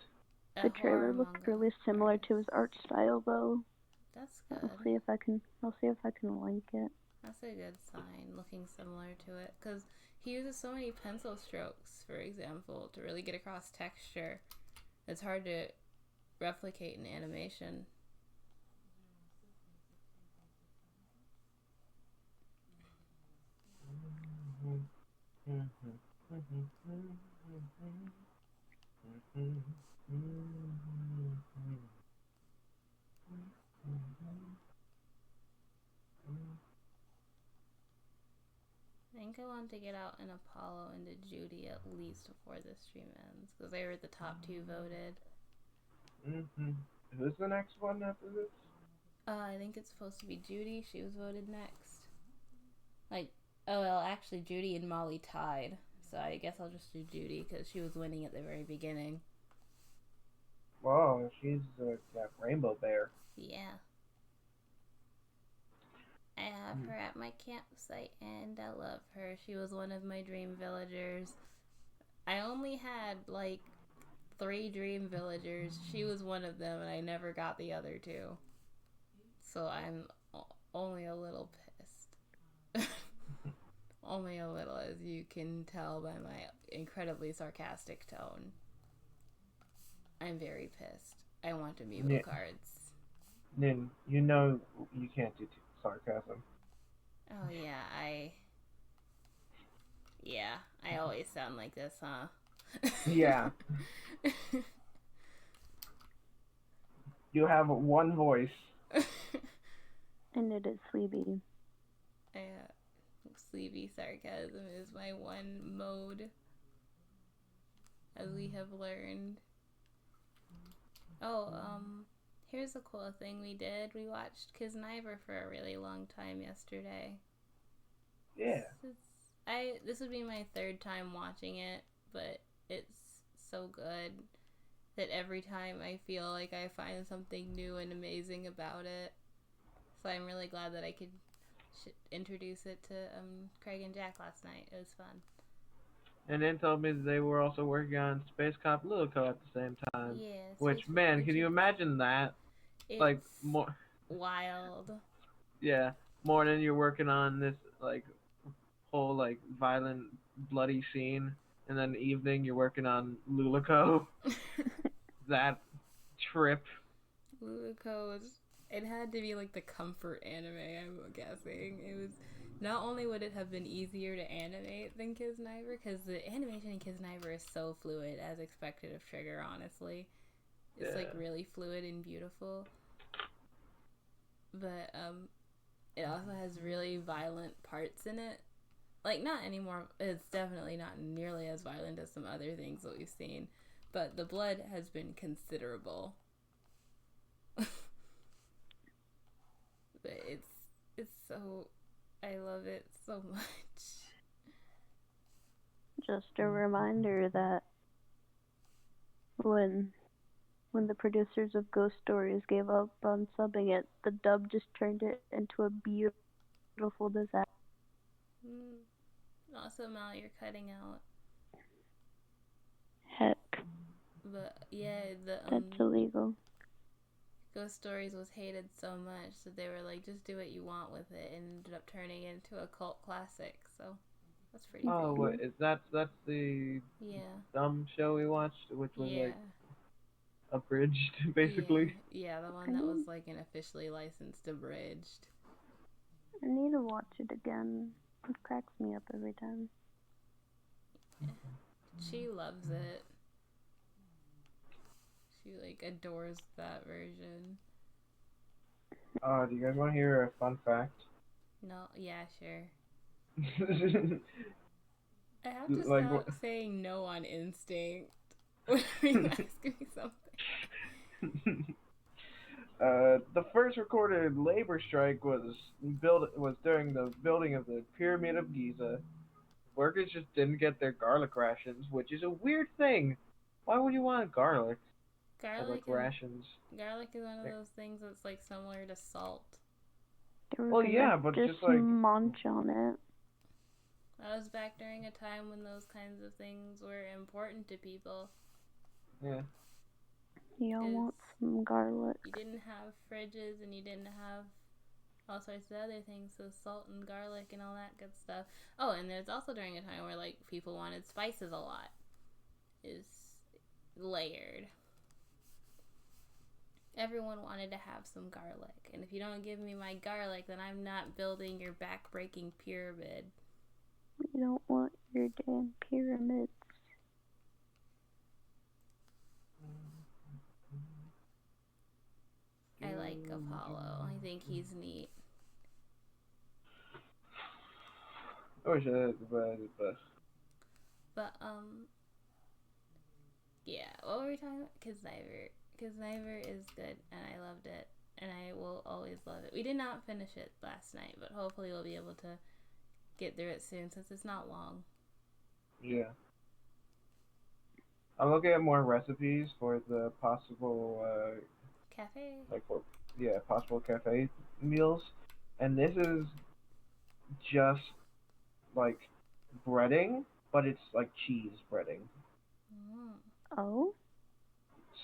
The trailer looked really similar to his art style, though. That's good. I'll see if I can link it. That's a good sign, looking similar to it, because he uses so many pencil strokes, for example, to really get across texture. It's hard to replicate in animation. I think I want to get out an Apollo into Judy at least before this stream ends, because they were the top 2 voted. Who's the next one after this? I think it's supposed to be Judy. She was voted next. Actually, Judy and Molly tied. So I guess I'll just do Judy, because she was winning at the very beginning. Whoa, she's that Rainbow Bear. Yeah. I have her at my campsite, and I love her. She was one of my dream villagers. I only had, 3 dream villagers. She was one of them, and I never got the other 2. So I'm only a little pissed. Only a little, as you can tell by my incredibly sarcastic tone. I'm very pissed. I want amiibo cards. Nin, you know you can't do sarcasm. Oh, yeah, I always sound like this, huh? Yeah. You have one voice. And it is Sleepy. Sleepy sarcasm is my one mode, as we have learned. Here's a cool thing we did. We watched Kiznaiver for a really long time yesterday. Yeah. This would be my 3rd time watching it, but it's so good that every time I feel like I find something new and amazing about it. So I'm really glad that I could introduce it to Craig and Jack last night. It was fun. And then told me that they were also working on Space Cop Lilico at the same time. Yeah. Which, man, can you imagine that? It's more wild. Yeah, morning you're working on this whole violent, bloody scene, and then evening you're working on Lilico. That trip. Lilico it had to be the comfort anime, I'm guessing. It was not only would it have been easier to animate than Kiznaiver, because the animation in Kiznaiver is so fluid, as expected of Trigger, honestly. It's like really fluid and beautiful. But it also has really violent parts in it. Like, not anymore. It's definitely not nearly as violent as some other things that we've seen. But the blood has been considerable. But it's so... I love it so much. Just a reminder that when the producers of Ghost Stories gave up on subbing it, the dub just turned it into a beautiful disaster. Also, Mal, you're cutting out. Heck. But yeah, that's illegal. Ghost Stories was hated so much that they were like, just do what you want with it, and ended up turning it into a cult classic. So that's pretty cool. Oh, wait, that's the dumb show we watched, which was like abridged, basically. Yeah, the one that was like an officially licensed abridged. I need to watch it again. It cracks me up every time. She loves it. She like adores that version. Do you guys want to hear a fun fact? No, yeah, sure. I have to stop saying no on instinct when you ask me something. The first recorded labor strike was during the building of the Pyramid of Giza. Workers just didn't get their garlic rations, which is a weird thing. Why would you want garlic? Garlic rations. Garlic is one of those things that's like similar to salt. Well, yeah, but just like munch on it. That was back during a time when those kinds of things were important to people. Yeah. You want some garlic. You didn't have fridges and you didn't have all sorts of other things, so salt and garlic and all that good stuff. Oh, and there's also during a time where like people wanted spices a lot. Is layered. Everyone wanted to have some garlic, and if you don't give me my garlic, then I'm not building your back-breaking pyramid. We don't want your damn pyramids. I like Apollo. I think he's neat. I wish I had But, yeah, what were we talking about? Kiznaiver. Kiznaiver is good, and I loved it, and I will always love it. We did not finish it last night, but hopefully we'll be able to get through it soon, since it's not long. Yeah. I'm looking at more recipes for the possible, cafe? Possible cafe meals, and this is just, like, breading, but it's like cheese breading. Oh?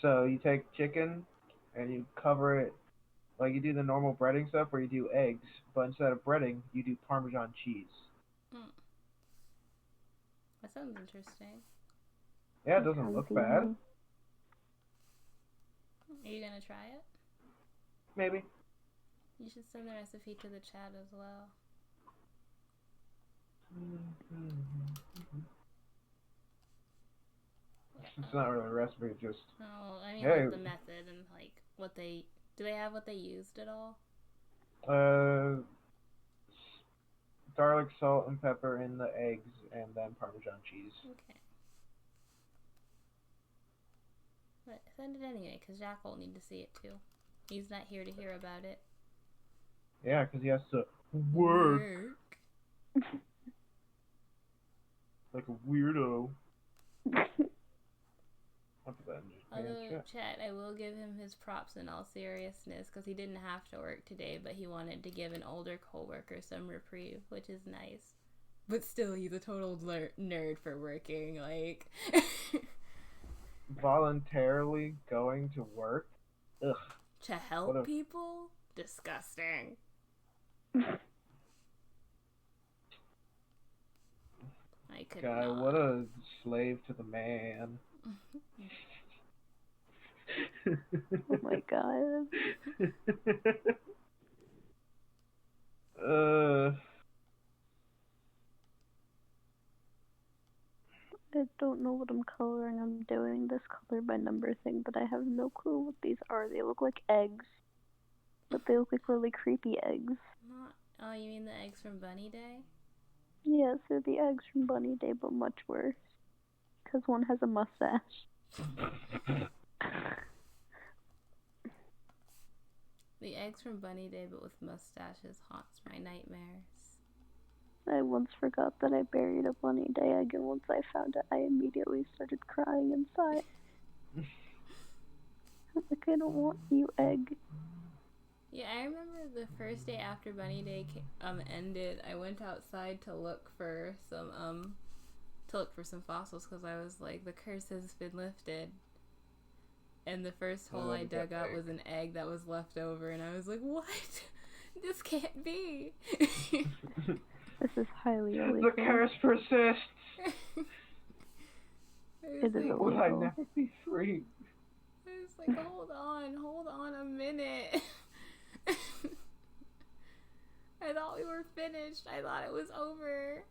So you take chicken and you cover it, like you do the normal breading stuff where you do eggs, but instead of breading, you do Parmesan cheese. That sounds interesting. Yeah, it doesn't look bad. Are you gonna try it? Maybe. You should send the recipe to the chat as well. It's not really a recipe, just... No, I mean like the method and like what they... Do they have what they used at all? Garlic, salt, and pepper in the eggs, and then Parmesan cheese. Okay. But send it anyway, because Jack will need to see it too. He's not here to hear about it. Yeah, because he has to work. Like a weirdo. Although, chat, I will give him his props in all seriousness, because he didn't have to work today, but he wanted to give an older coworker some reprieve, which is nice. But still, he's a total nerd for working, like... Voluntarily going to work? Ugh. To help people? Disgusting. I could not. What a slave to the man. Oh my god. what I'm coloring. I'm doing this color by number thing, but I have no clue what these are. They look like eggs, but they look like really creepy eggs. Oh, you mean the eggs from Bunny Day? Yes, they're the eggs from Bunny Day, but much worse. Because one has a mustache. The eggs from Bunny Day, but with mustaches, haunts my nightmares. I once forgot that I buried a Bunny Day egg, and once I found it, I immediately started crying inside. Like, I don't want you, egg. Yeah, I remember the first day after Bunny Day ended, I went outside to look for some fossils because I was like, the curse has been lifted. And the first hole I dug out was an egg that was left over, and I was like, what? This can't be. This is highly illegal. The curse persists. It is illegal. Will I never be free? I was like, hold on a minute. I thought we were finished. I thought it was over.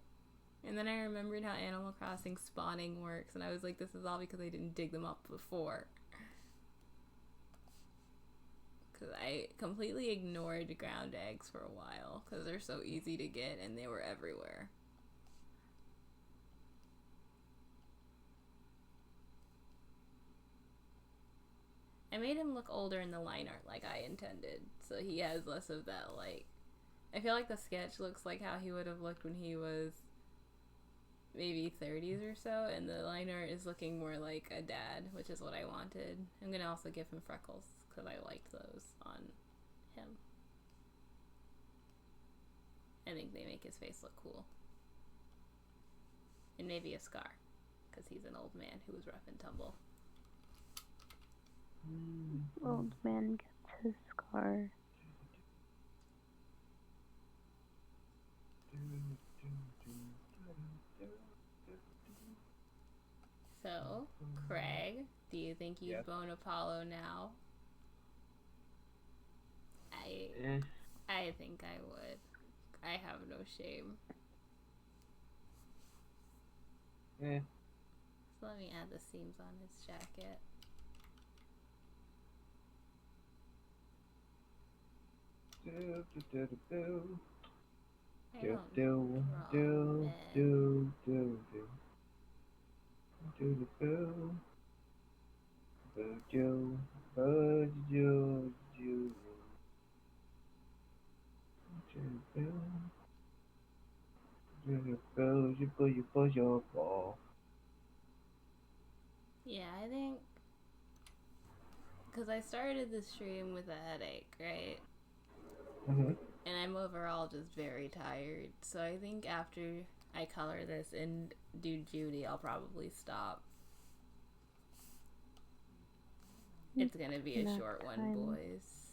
And then I remembered how Animal Crossing spawning works, and I was like, this is all because I didn't dig them up before. Because I completely ignored ground eggs for a while, because they're so easy to get, and they were everywhere. I made him look older in the line art like I intended, so he has less of that, like... I feel like the sketch looks like how he would have looked when he was maybe 30s or so, and the line art is looking more like a dad, which is what I wanted. I'm gonna also give him freckles, because I liked those on him. I think they make his face look cool. And maybe a scar, because he's an old man who was rough and tumble. Old man gets his scar. So, Craig, do you think you'd bone Apollo now? I think I would. I have no shame. So let me add the seams on his jacket. Yeah, I think... Because I started the stream with a headache, right? Mm-hmm. And I'm overall just very tired. So I think after I color this and do Judy, I'll probably stop. It's gonna be a short one, boys.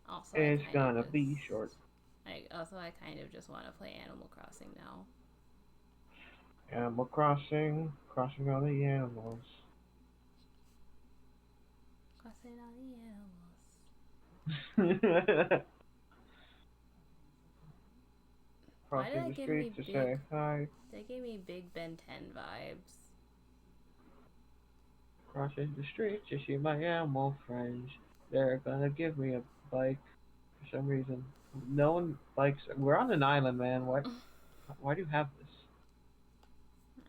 Also, it's gonna be short. I kind of just want to play Animal Crossing now. Animal Crossing, crossing all the animals. Crossing all the animals. Crossing the streets to say hi. They gave me big Ben 10 vibes. Crossing the streets to see my animal friends. They're gonna give me a bike for some reason. No one likes. We're on an island, man. Why do you have this?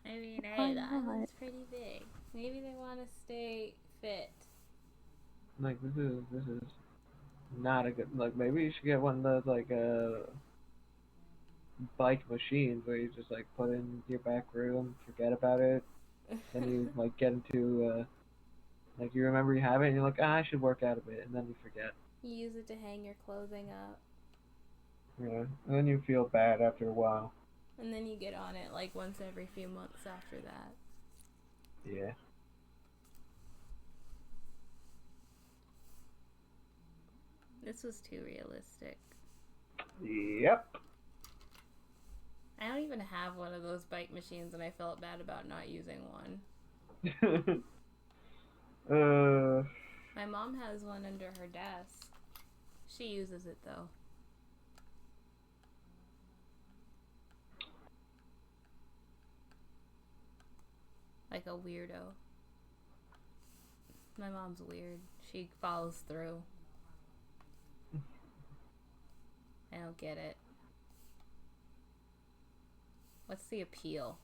I mean, hey, the island's pretty big. Maybe they want to stay fit. Like this is not a good. Like maybe you should get one of those like bike machines where you just like put in your back room, forget about it, then you like get into like you remember you have it and you're like, I should work out a bit, and then you forget. You use it to hang your clothing up. Yeah, and then you feel bad after a while. And then you get on it like once every few months after that. Yeah. This was too realistic. Yep. I don't even have one of those bike machines, and I felt bad about not using one. My mom has one under her desk. She uses it though. a weirdo. My mom's weird. She follows through. I don't get it. What's the appeal?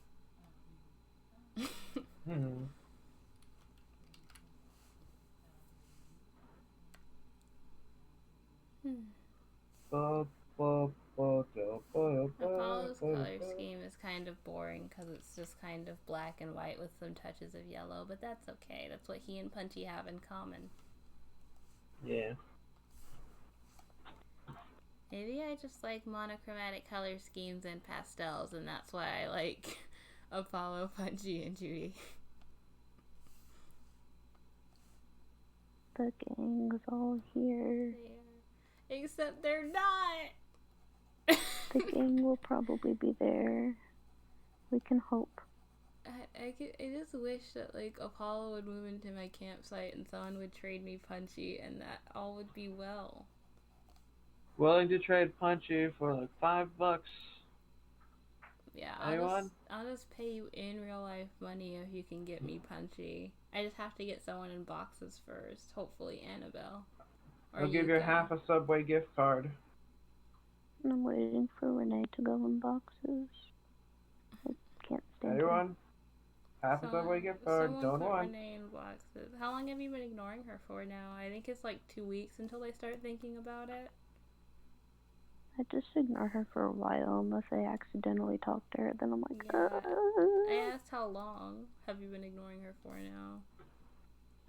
Apollo's color scheme is kind of boring because it's just kind of black and white with some touches of yellow, but that's okay. That's what he and Punchy have in common. Yeah. Maybe I just like monochromatic color schemes and pastels, and that's why I like Apollo, Punchy, and Judy. The gang's all here. Except they're not! The gang will probably be there. We can hope. I just wish that, like, Apollo would move into my campsite and someone would trade me Punchy, and that all would be well. Willing to trade Punchy for like $5. Yeah, Anyone? I'll just pay you in real life money if you can get me Punchy. I just have to get someone in boxes first. Hopefully Annabelle. I'll give you half a Subway gift card. I'm waiting for Renee to go in boxes. I can't stand her. Anyone? Half a Subway gift card. Don't put want. Renee in boxes. How long have you been ignoring her for now? I think it's like 2 weeks until they start thinking about it. I just ignore her for a while unless I accidentally talk to her. Then I'm like, Yeah. I asked how long have you been ignoring her for now?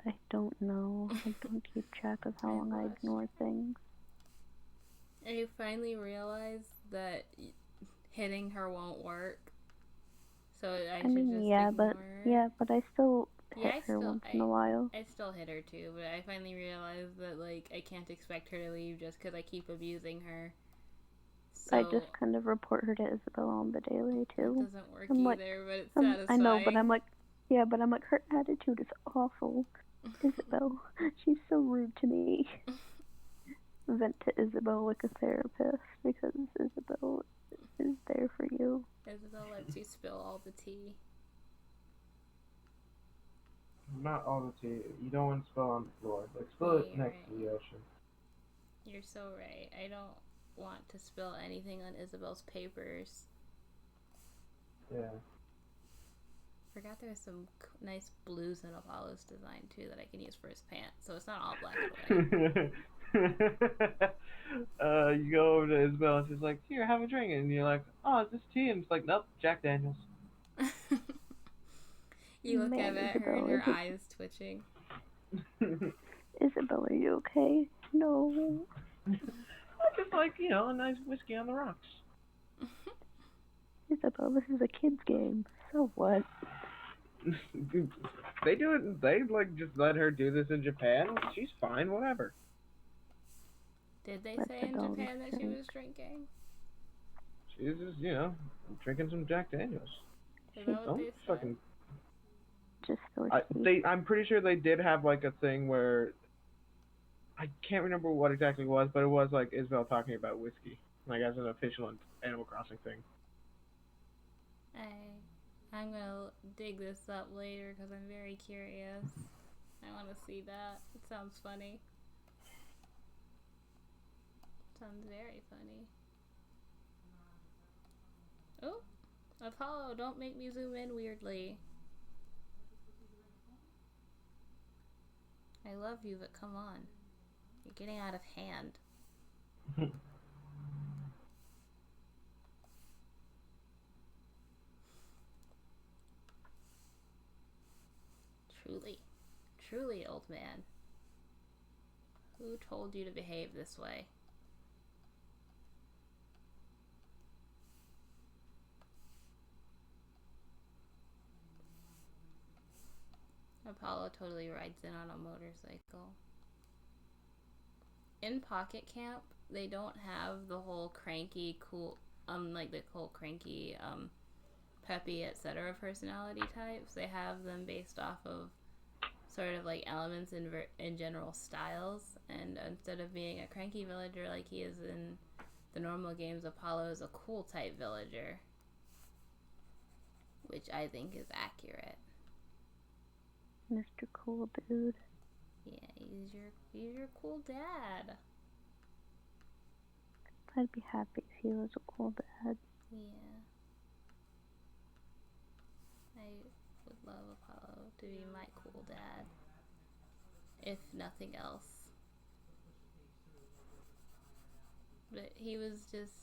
I don't know. I don't keep track of how long I ignore things. And you finally realize that hitting her won't work. So I should just ignore her. But I still hit her once in a while. I still hit her too, but I finally realized that, like, I can't expect her to leave just because I keep abusing her. So I just kind of report her to Isabel on the daily too. It doesn't work either, but it's satisfying. I know, but I'm like, her attitude is awful. Isabel, she's so rude to me. Vent to Isabel like a therapist because Isabel is there for you. Isabel lets you spill all the tea. Not all the tea. You don't want to spill on the floor. Like, spill it next to the ocean. You're so right. I don't want to spill anything on Isabel's papers. Yeah. Forgot there was some nice blues in Apollo's design too that I can use for his pants, so it's not all black and white. You go over to Isabel and she's like, "Here, have a drink," and you're like, "Oh, is this tea?" And it's like, "Nope, Jack Daniels." You look up at her and your eyes twitching. Isabel, are you okay? No. Just like, a nice whiskey on the rocks. Isabel, this is a kid's game. So what? They do it. They just let her do this in Japan. She's fine, whatever. Did they say in Japan that she was drinking? She's just, drinking some Jack Daniels. Is that what they said? Just so I'm pretty sure they did have like a thing where I can't remember what exactly it was, but it was like Isabel talking about whiskey, like as an official Animal Crossing thing. I'm gonna dig this up later because I'm very curious. I want to see that. It sounds funny. Sounds very funny. Oh, Apollo, don't make me zoom in weirdly. I love you, but come on. You're getting out of hand. Truly, old man. Who told you to behave this way? Apollo totally rides in on a motorcycle. In Pocket Camp, they don't have the whole cranky, cool, peppy, etc. personality types. They have them based off of sort of like elements in general styles. And instead of being a cranky villager like he is in the normal games, Apollo is a cool type villager, which I think is accurate. Mr. Cool Dude. Yeah, he's your cool dad. I'd be happy if he was a cool dad. Yeah. I would love Apollo to be my cool dad. If nothing else. But he was just...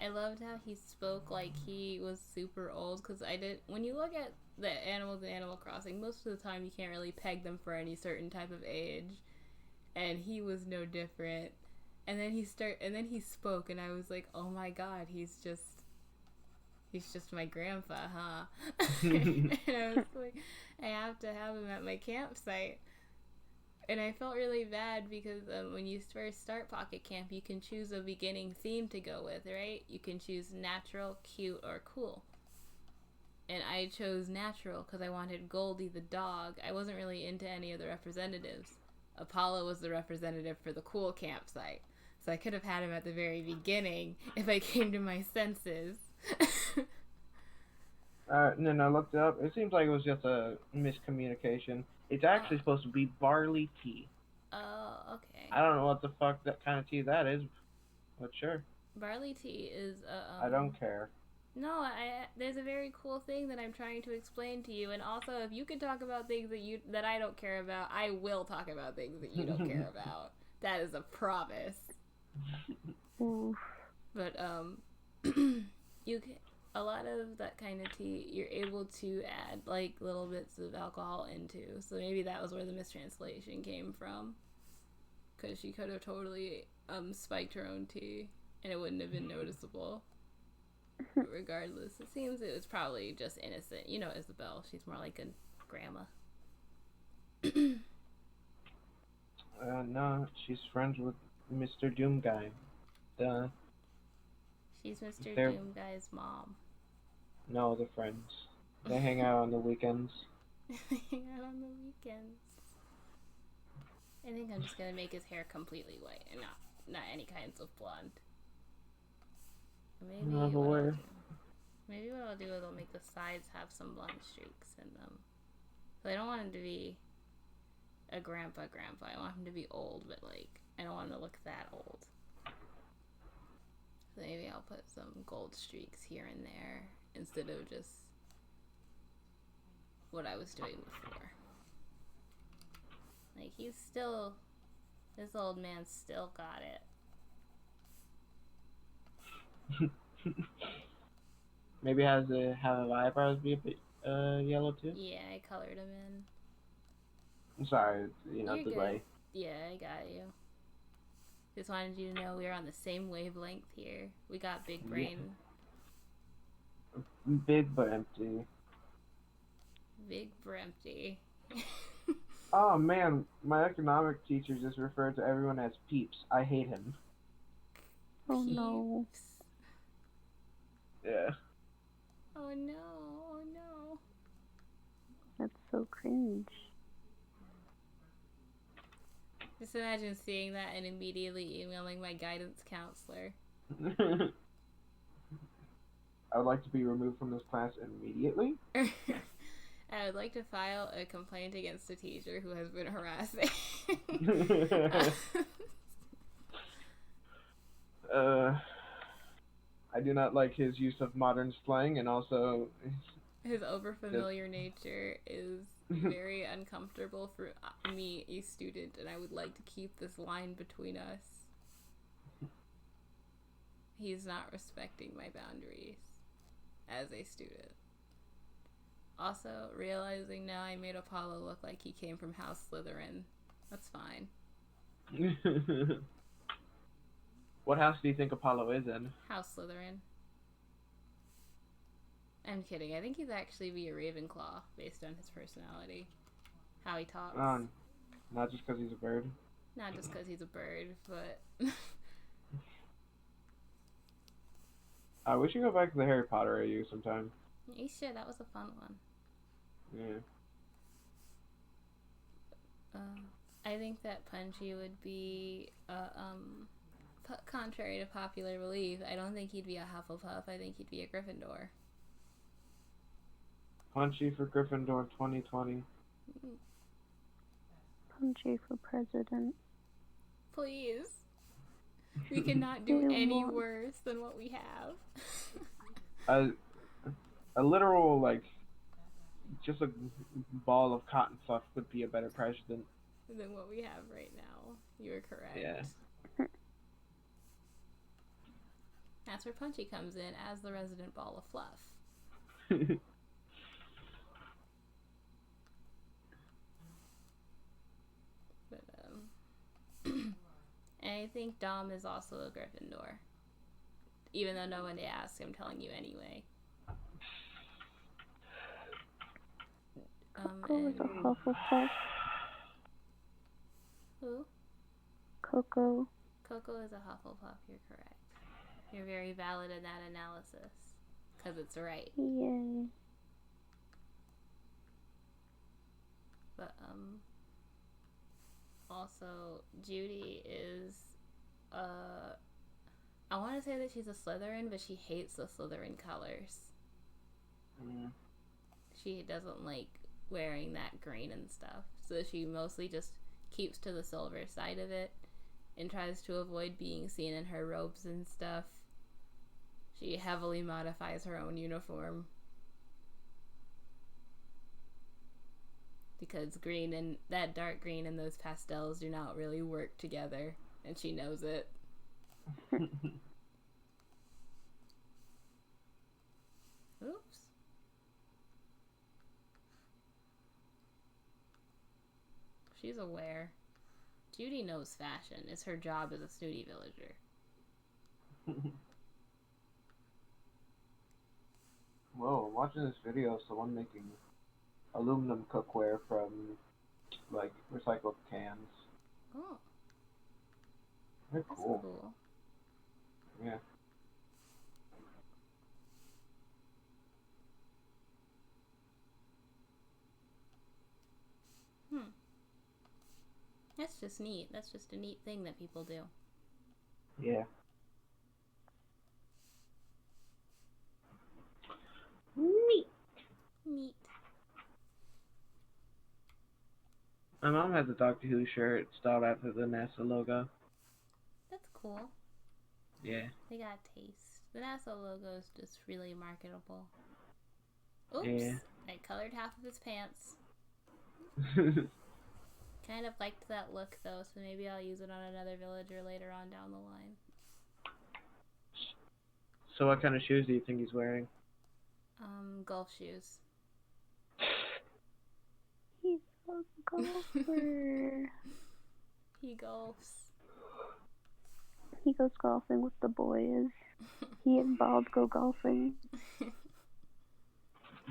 I loved how he spoke like he was super old, because when you look at the animals in Animal Crossing, most of the time you can't really peg them for any certain type of age. And he was no different. And then he spoke, and I was like, oh my god, he's just my grandpa, huh? And I was like, I have to have him at my campsite. And I felt really bad because when you first start Pocket Camp, you can choose a beginning theme to go with, right? You can choose natural, cute, or cool. And I chose natural because I wanted Goldie the dog. I wasn't really into any of the representatives. Apollo was the representative for the cool campsite. So I could have had him at the very beginning if I came to my senses. And then I looked it up. It seems like it was just a miscommunication. It's actually supposed to be barley tea. Oh, okay. I don't know what the fuck that kind of tea that is, but sure. Barley tea is I don't care. No, there's a very cool thing that I'm trying to explain to you, and also if you can talk about things that I don't care about, I will talk about things that you don't care about. That is a promise. Oof. But a lot of that kind of tea you're able to add like little bits of alcohol into, so maybe that was where the mistranslation came from, because she could have totally spiked her own tea and it wouldn't have been noticeable. But regardless, it seems it was probably just innocent. You know Isabelle, she's more like a grandma. No, she's friends with Mr. Doom Guy. Duh. She's Mr. They're... Doom Guy's mom. No, they're friends. They hang out on the weekends. Hang out on the weekends. I think I'm just gonna make his hair completely white and not any kinds of blonde. Maybe what I'll do is I'll make the sides have some blonde streaks in them. So I don't want him to be a grandpa. I want him to be old, but like I don't want him to look that old. So maybe I'll put some gold streaks here and there instead of just what I was doing before. Like this old man still got it. Maybe have eyebrows be a bit yellow too? Yeah, I colored him in. I'm sorry, You're delay. Good. Yeah, I got you. Just wanted you to know we were on the same wavelength here. We got big brain. Yeah. Big but empty. Big brempty. Oh man, my economic teacher just referred to everyone as peeps. I hate him. Oh no. Yeah. Oh no. That's so cringe. Just imagine seeing that and immediately emailing my guidance counselor. I would like to be removed from this class immediately. I would like to file a complaint against a teacher who has been harassing. I do not like his use of modern slang, and also his overfamiliar nature is very uncomfortable for me, a student, and I would like to keep this line between us. He's not respecting my boundaries as a student. Also, realizing now I made Apollo look like he came from House Slytherin. That's fine. What house do you think Apollo is in? House Slytherin. I'm kidding. I think he'd actually be a Ravenclaw based on his personality. How he talks. Not just because he's a bird? Not just because he's a bird, but... We should go back to the Harry Potter AU sometime. You should. That was a fun one. Yeah. I think that Punchy would be, contrary to popular belief, I don't think he'd be a Hufflepuff. I think he'd be a Gryffindor. Punchy for Gryffindor 2020. Punchy for president. Please. We cannot do any worse than what we have. A literal, like, just a ball of cotton fluff would be a better president than what we have right now. You are correct. Yeah. That's where Punchy comes in as the resident ball of fluff. But and I think Dom is also a Gryffindor. Even though no one asked, I'm telling you anyway. Coco is a Hufflepuff. Who? Coco. Coco is a Hufflepuff, you're correct. You're very valid in that analysis. Because it's right. Yay. But, also, Judy is, I want to say that she's a Slytherin, but she hates the Slytherin colors. She doesn't like wearing that green and stuff. So she mostly just keeps to the silver side of it and tries to avoid being seen in her robes and stuff. She heavily modifies her own uniform. Because green and that dark green and those pastels do not really work together, and she knows it. Oops. She's aware. Judy knows fashion. It's her job as a snooty villager. Whoa, watching this video of someone making aluminum cookware from, like, recycled cans. Oh. They're cool. That's cool. Yeah. That's just neat. That's just a neat thing that people do. Yeah. Neat. My mom has a Doctor Who shirt styled after the NASA logo. That's cool. Yeah. They got taste. The NASA logo is just really marketable. Oops. Yeah. I colored half of his pants. Kind of liked that look though, so maybe I'll use it on another villager later on down the line. So what kind of shoes do you think he's wearing? Golf shoes. He's a golfer. He golfs. He goes golfing with the boys. He and Bob go golfing.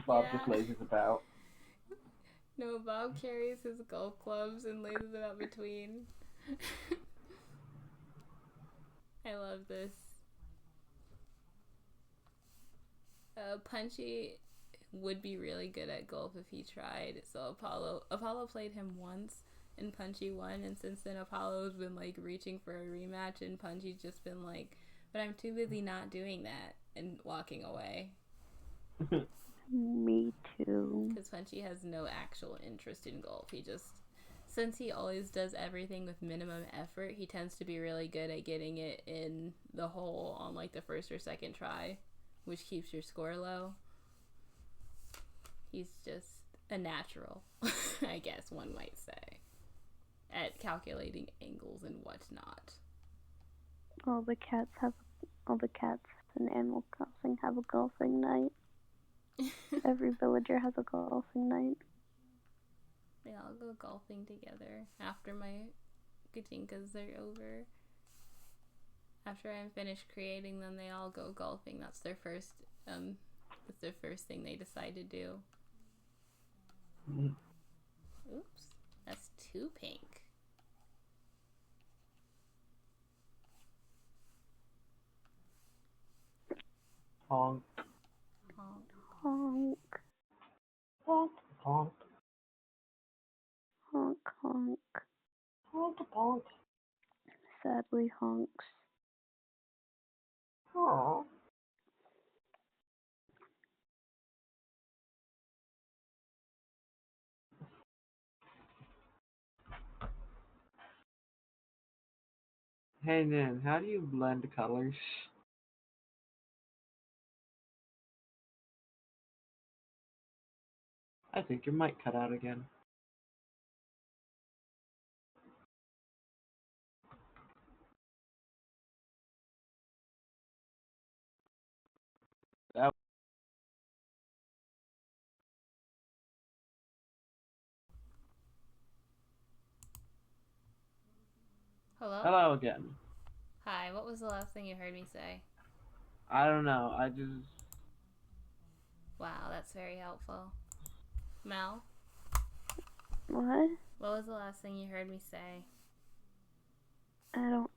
Bob just lazes about. No, Bob carries his golf clubs and lays them out between. I love this. Punchy would be really good at golf if he tried. So Apollo played him once and Punchy won, and since then Apollo's been like reaching for a rematch and Punchy's just been like, but I'm too busy not doing that and walking away. Me too. Because Punchy has no actual interest in golf. He just, since he always does everything with minimum effort, he tends to be really good at getting it in the hole on like the first or second try, which keeps your score low. He's just a natural, I guess one might say, at calculating angles and whatnot. All the cats in Animal Crossing have a golfing night. Every villager has a golfing night. They all go golfing together after my Kachinkas are over. After I'm finished creating them, they all go golfing. That's their first thing they decide to do. Oops, that's too pink. Honk. Honk. Honk. Honk. Honk. Honk, honk. Honk. Honk. Sadly honks. Aww. Hey, Nan, how do you blend colors? I think your mic cut out again. That Hello? Hello again. Hi, what was the last thing you heard me say? I don't know. I just. Wow, that's very helpful. Mel, What? what was the last thing you heard me say? I don't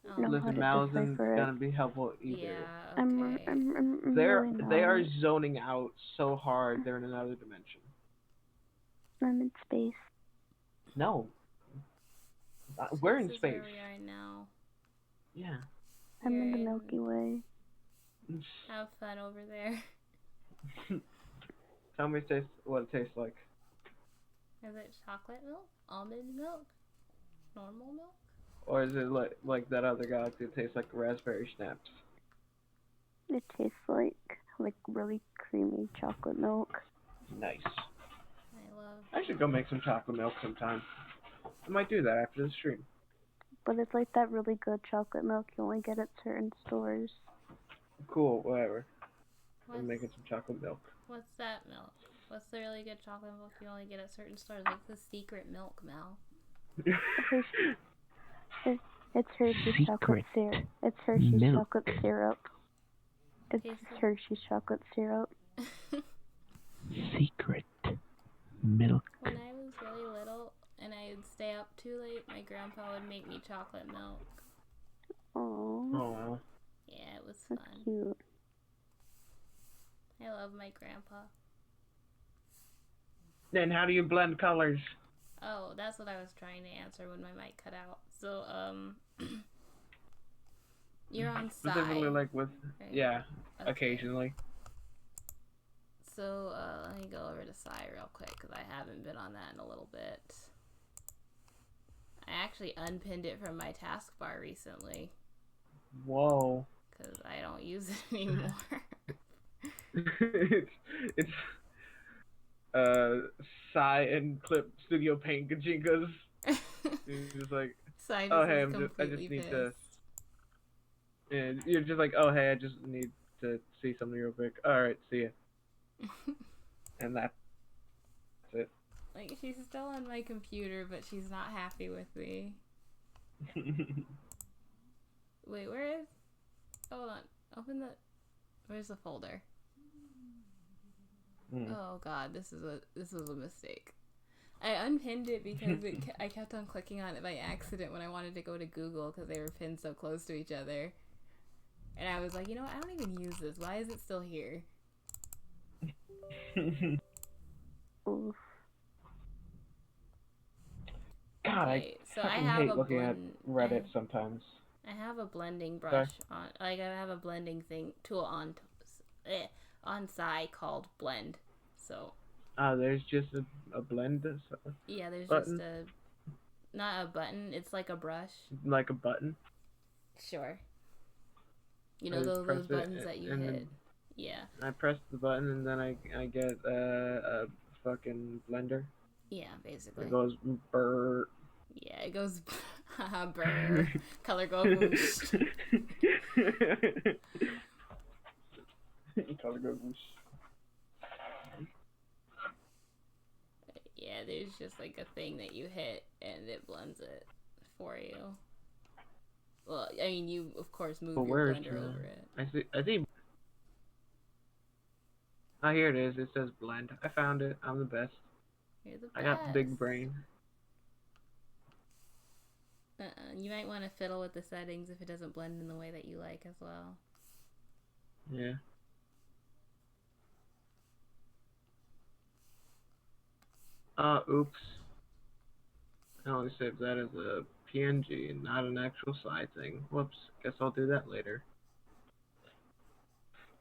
Oh, know how Listen, to Mal isn't decipher it. gonna be helpful either. yeah, I'm okay. They are not. zoning out so hard. They're in another dimension. I'm in space. No. We're in This is space. where we are now. Yeah. I'm You're in the Milky Way. Have fun over there. Tell me what it tastes like. Is it chocolate milk? Almond milk? Normal milk? Or is it like that other galaxy that tastes like raspberry schnapps? It tastes like really creamy chocolate milk. Nice. I I should go make some chocolate milk sometime. I might do that after the stream. But it's like that really good chocolate milk you only get at certain stores. Cool, whatever. I'm What's, making some chocolate milk. what's that milk? What's the really good chocolate milk you only get at certain stores? Like the secret milk, Mel. It's Hershey's chocolate syrup. It's Hershey's chocolate syrup. It's Hershey's chocolate syrup. Secret milk. When I was really little and I'd stay up too late, my grandpa would make me chocolate milk. Aww. Oh. Yeah, it was fun. That's cute. I love my grandpa. Then how do you blend colors? Oh, that's what I was trying to answer when my mic cut out. So, you're on Specifically, side. like with Right? yeah, Okay. occasionally. So, let me go over to Psy real quick because I haven't been on that in a little bit. I actually unpinned it from my taskbar recently Whoa. because I don't use it anymore. it's Psy and Clip Studio Paint Kajinkas. It's just like, Psy just oh hey, I just need pissed. to. And you're just like, oh hey, I just need to see something real quick. All right, see ya. And that's it. Like, she's still on my computer, but she's not happy with me. Wait, where is... Hold on. Open the... Where's the folder? Oh god, this was a mistake. I unpinned it because I kept on clicking on it by accident when I wanted to go to Google because they were pinned so close to each other. And I was like, you know what? I don't even use this. Why is it still here? Oof. God, Okay, so I fucking have hate a looking at Reddit sometimes. I have a blending brush on, like I have a blending tool on Psy called Blend. So. There's just a blend. Yeah, there's button. just not a button. It's like a brush. Like a button. Sure. You know those buttons that you hit. Yeah. I press the button and then I get a fucking blender. Yeah, basically. It goes brr. Yeah, it goes brr. Color go whoosh. Color go whoosh. Yeah, there's just like a thing that you hit and it blends it for you. Well, I mean, you of course move your blender over it. I see. Oh, here it is. It says blend. I found it. I'm the best. You're the best. I got the big brain. You might want to fiddle with the settings if it doesn't blend in the way that you like as well. Yeah. Oops. I only saved that as a PNG and not an actual side thing. Whoops. Guess I'll do that later.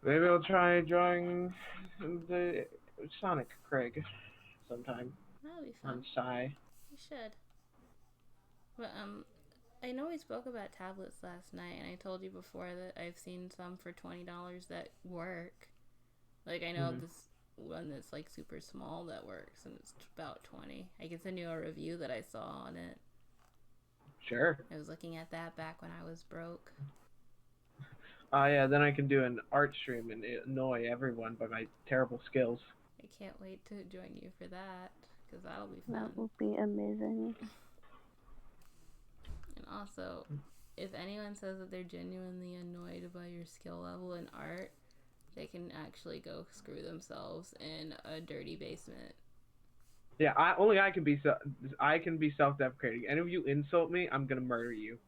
Maybe I'll try drawing the Sonic Craig sometime. That'll be fun. On Psy. You should. But I know we spoke about tablets last night, and I told you before that I've seen some for $20 that work. Like, I know this one that's, like, super small that works, and it's about 20. I can send you a review that I saw on it. Sure. I was looking at that back when I was broke. Yeah, then I can do an art stream and annoy everyone by my terrible skills. I can't wait to join you for that, because that'll be fun. That will be amazing. And also, if anyone says that they're genuinely annoyed by your skill level in art, they can actually go screw themselves in a dirty basement. Yeah, I can be self-deprecating. And if you insult me, I'm gonna murder you.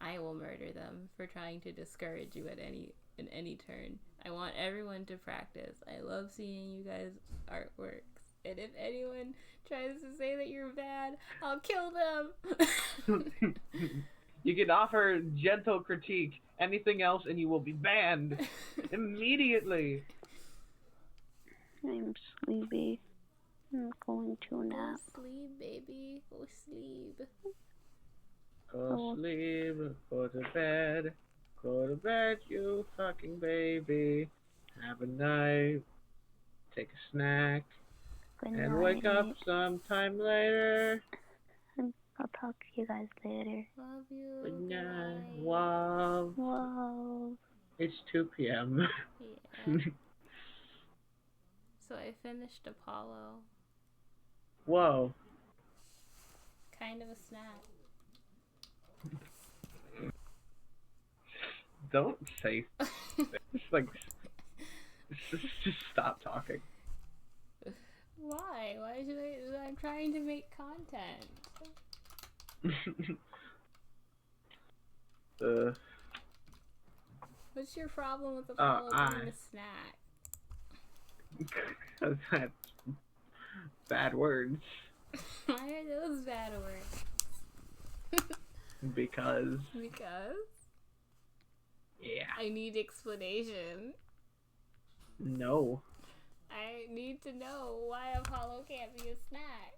I will murder them for trying to discourage you at any turn. I want everyone to practice. I love seeing you guys' artworks. And if anyone tries to say that you're bad, I'll kill them. You can offer gentle critique. Anything else and you will be banned immediately. I'm sleepy. I'm going to nap. Go sleep, baby. Go sleep. Go sleep, go to bed. Go to bed, you fucking baby. Have a night. Take a snack. Good And night. wake up sometime later. I'll talk to you guys later. Love you. Good night. Night. Wow. Wow. It's 2 p.m. Yeah. So I finished Apollo. Whoa. Kind of a snack. Don't say it's like just stop talking. Why? Why should I'm trying to make content. What's your problem with Apollo being a snack? That's bad words. Why are those bad words? Because. Yeah. I need explanation. No. I need to know why Apollo can't be a snack.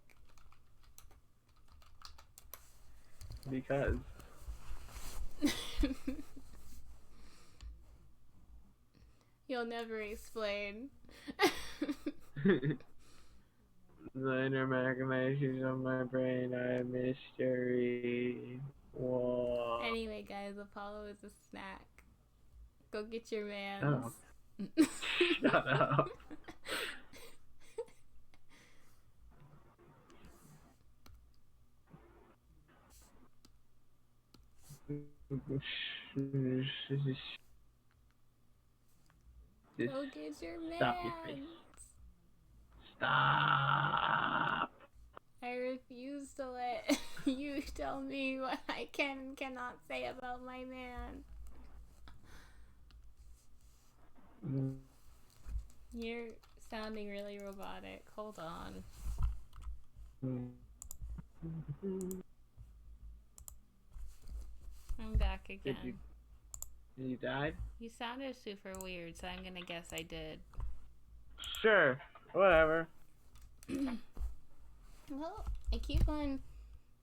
Because. You'll never explain. The inner machinations of my brain are a mystery. Whoa. Anyway, guys, Apollo is a snack. Go get your man. Oh. Shut up. Go get your man. Stop your face. Stop. I refuse to let you tell me what I can and cannot say about my man. You're sounding really robotic. Hold on. I'm back again. You died? You sounded super weird, so I'm gonna guess I did. Sure. Whatever. Well, I keep on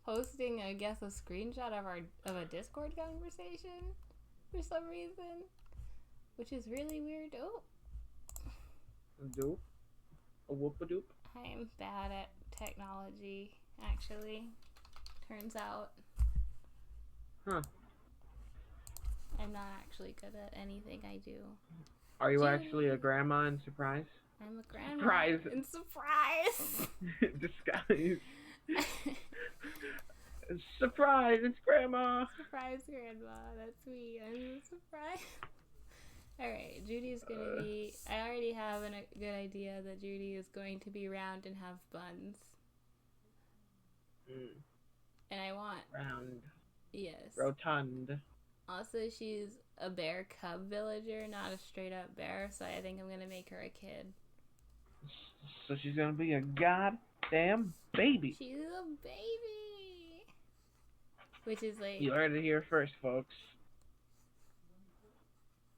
posting, I guess, a screenshot of a Discord conversation for some reason, which is really weird. Oh. Doop. A whoop-a-doop. I am bad at technology, actually. Turns out. Huh. I'm not actually good at anything I do. Are you actually a grandma in surprise? I'm a grandma. Surprise. In surprise! Disguise. Surprise, it's grandma. Surprise, grandma. That's me. I'm a surprise. Alright, Judy's gonna be... I already have a good idea that Judy is going to be round and have buns. And I want... Round. Yes. Rotund. Also, she's a bear cub villager, not a straight up bear, so I think I'm gonna make her a kid. So she's gonna be a goddamn baby. She's a baby! Which is like... You heard it here first, folks.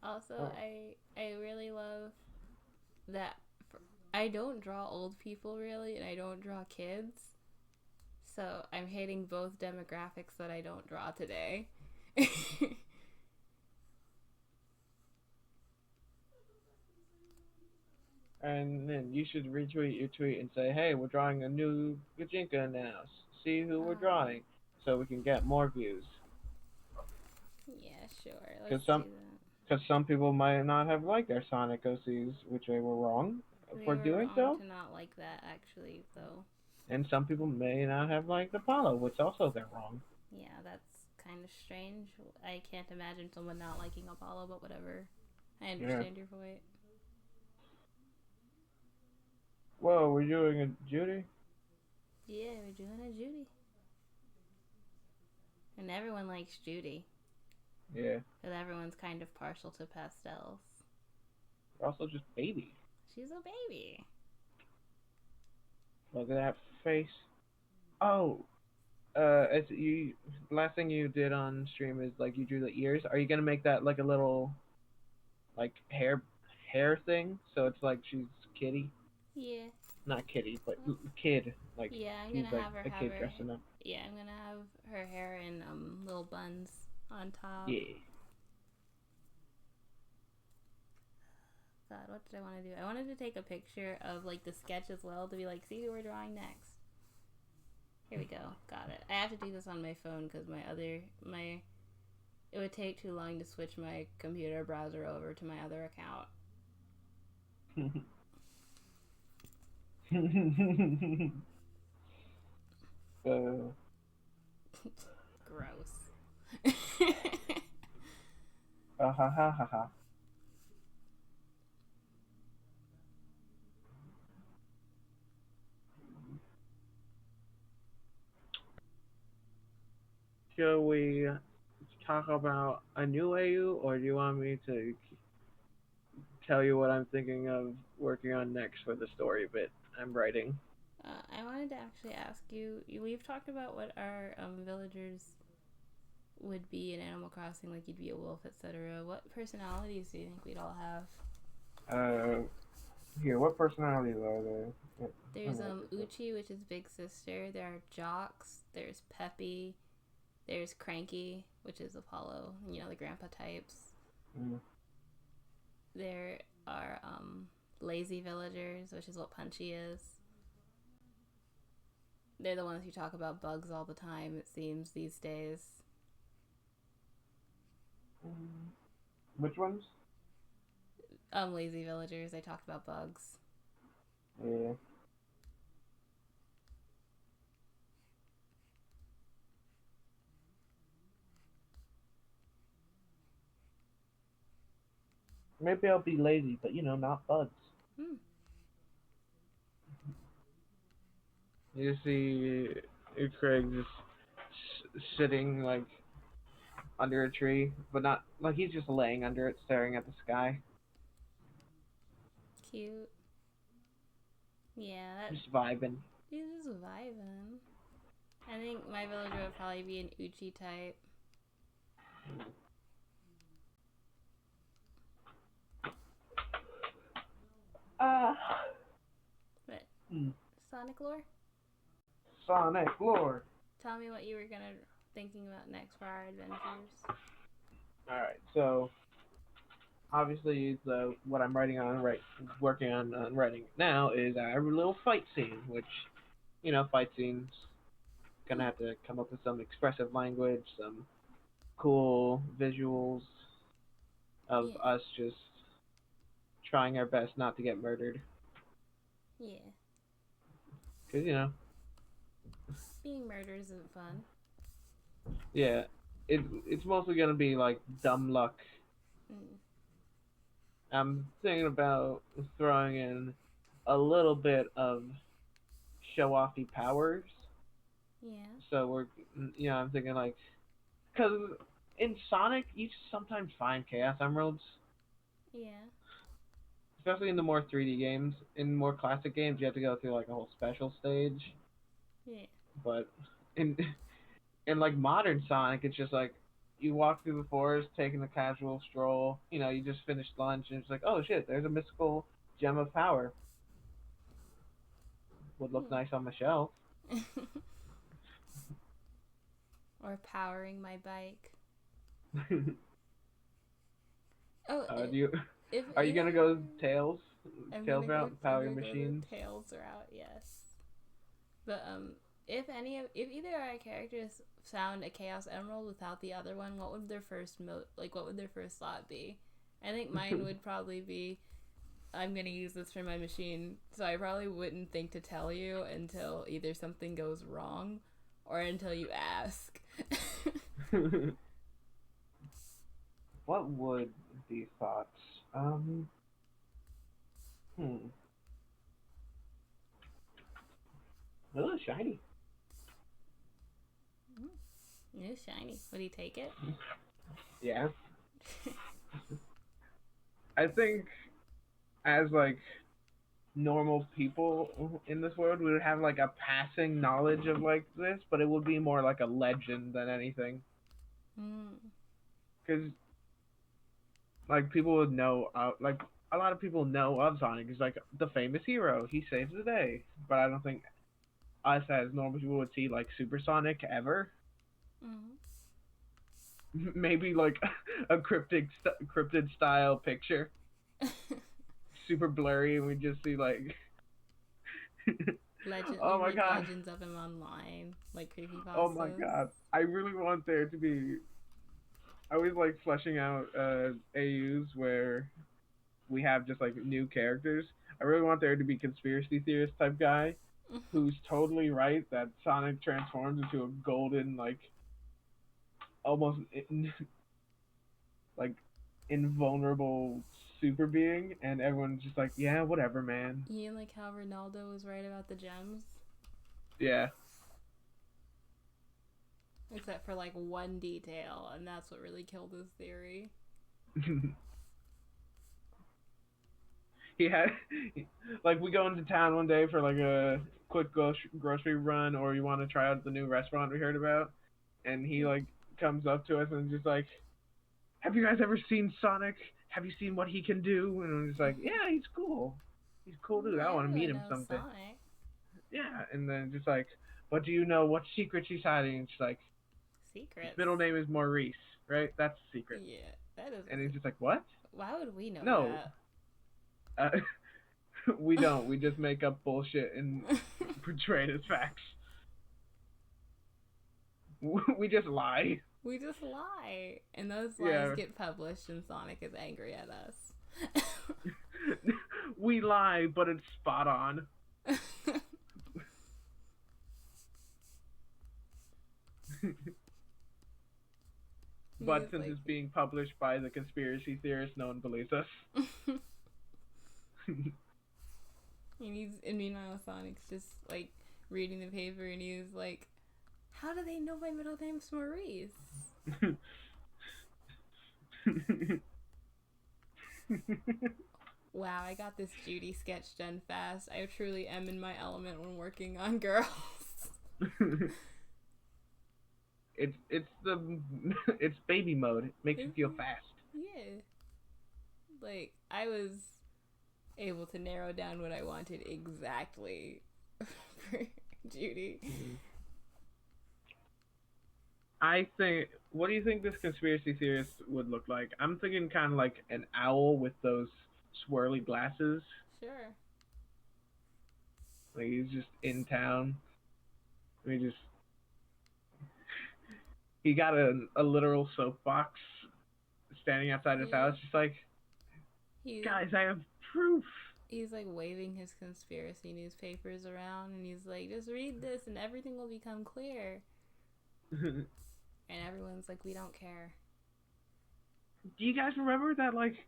Also, I really love that I don't draw old people, really, and I don't draw kids. So I'm hating both demographics that I don't draw today. And then you should retweet your tweet and say, "Hey, we're drawing a new Gajinka now. See who we're drawing, so we can get more views." Yeah, sure. Because Let's do that. some people might not have liked their Sonic OCs, which they were wrong We for were doing wrong so. to not like that, actually, though. And some people may not have liked Apollo, which also they're wrong. Yeah, that's kind of strange. I can't imagine someone not liking Apollo, but whatever. I understand your point. Whoa, we're doing a Judy? Yeah, we're doing a Judy. And everyone likes Judy. Yeah. Because everyone's kind of partial to pastels. They're also just babies. She's a baby. Look at that face. Oh, last thing you did on stream is like you drew the ears. Are you gonna make that like a little, like hair thing? So it's like she's Kitty. Yeah. Not Kitty, but kid. Like yeah, I'm she's gonna like have her a have kid her. dressing up. Yeah, I'm gonna have her hair in little buns on top. Yeah. God, what did I want to do? I wanted to take a picture of like the sketch as well to be like, see who we're drawing next. Here we go. Got it. I have to do this on my phone because it would take too long to switch my computer browser over to my other account. Gross. Ha ha ha ha. Shall we talk about a new AU, or do you want me to tell you what I'm thinking of working on next for the story bit I'm writing? I wanted to actually ask you. We've talked about what our villagers would be in Animal Crossing, like you'd be a wolf, etc. What personalities do you think we'd all have? Here, what personalities are there? There's Uchi, which is Big Sister. There are Jocks. There's Peppy. There's Cranky, which is Apollo. You know, the grandpa types. Mm. There are lazy villagers, which is what Punchy is. They're the ones who talk about bugs all the time, it seems, these days. Which ones? Lazy villagers. They talked about bugs. Yeah. Maybe I'll be lazy, but not bugs. You see Craig just sitting like under a tree, but not like he's just laying under it, staring at the sky. Cute. Yeah, just vibing. He's just vibing. I think my villager would probably be an Uchi type. But Sonic lore? Sonic lore. Tell me what you were thinking about next for our adventures. Alright, so obviously what I'm working on writing now is our little fight scene, which fight scenes gonna have to come up with some expressive language, some cool visuals of us just trying our best not to get murdered. Yeah. Because being murdered isn't fun. Yeah, it's mostly gonna be like dumb luck. I'm thinking about throwing in a little bit of show-offy powers. Yeah. So I'm thinking like, because in Sonic you sometimes find Chaos Emeralds. Yeah. Especially in the more 3D games. In more classic games, you have to go through like a whole special stage. Yeah. But in like modern Sonic, it's just like you walk through the forest, taking a casual stroll. You just finished lunch, and it's like, oh shit, there's a mystical gem of power. Would look nice on the shelf. Or powering my bike. Do you? Are you gonna go Tails? Tails route, power your machines. Tails route, yes. But if either our characters found a Chaos Emerald without the other one, what would their first what would their first thought be? I think mine would probably be, I'm gonna use this for my machine, so I probably wouldn't think to tell you until either something goes wrong or until you ask. What would be thoughts? Oh, shiny. New shiny. Would he take it? Yeah. I think as like normal people in this world, we would have like a passing knowledge of like this, but it would be more like a legend than anything. Because like people would know, like a lot of people know of Sonic. He's like the famous hero. He saves the day. But I don't think us as normal people would see like Super Sonic ever. Maybe like a cryptid style picture. Super blurry, and we just see like oh my god, legends of him online, like creepypastas. Oh my god, I really want there to be. I was like fleshing out AUs where we have just like new characters. I really want there to be conspiracy theorist type guy who's totally right that Sonic transforms into a golden, like almost like invulnerable super being, and everyone's just like, yeah, whatever, man. You like how Ronaldo was right about the gems? Yeah. Except for like one detail, and that's what really killed his theory. He had, like, we go into town one day for like a quick grocery run, or you want to try out the new restaurant we heard about, and he like comes up to us and just like, have you guys ever seen Sonic? Have you seen what he can do? And I'm just like, yeah, he's cool. He's a cool dude. I want to meet him someday. Sonic. Yeah, and then just like, but do you know what secret she's hiding? And she's like, secret. His middle name is Maurice, right? That's a secret. Yeah, that is. And he's just like, what? Why would we know that? We don't. We just make up bullshit and portray it as facts. We just lie. We just lie. And those lies get published and Sonic is angry at us. We lie, but it's spot on. But since it's being published by the conspiracy theorists, no one believes us. And meanwhile, Sonic's just like reading the paper, and he's like, "How do they know my middle name's Maurice?" Wow, I got this Judy sketch done fast. I truly am in my element when working on girls. It's baby mode. It makes you feel fast. Yeah. Like, I was able to narrow down what I wanted exactly for Judy. What do you think this conspiracy theorist would look like? I'm thinking kind of like an owl with those swirly glasses. Sure. Like he's just in town. He got a literal soapbox standing outside his house, just like, guys, I have proof. He's like waving his conspiracy newspapers around, and he's like, just read this and everything will become clear. And everyone's like, we don't care. Do you guys remember that, like,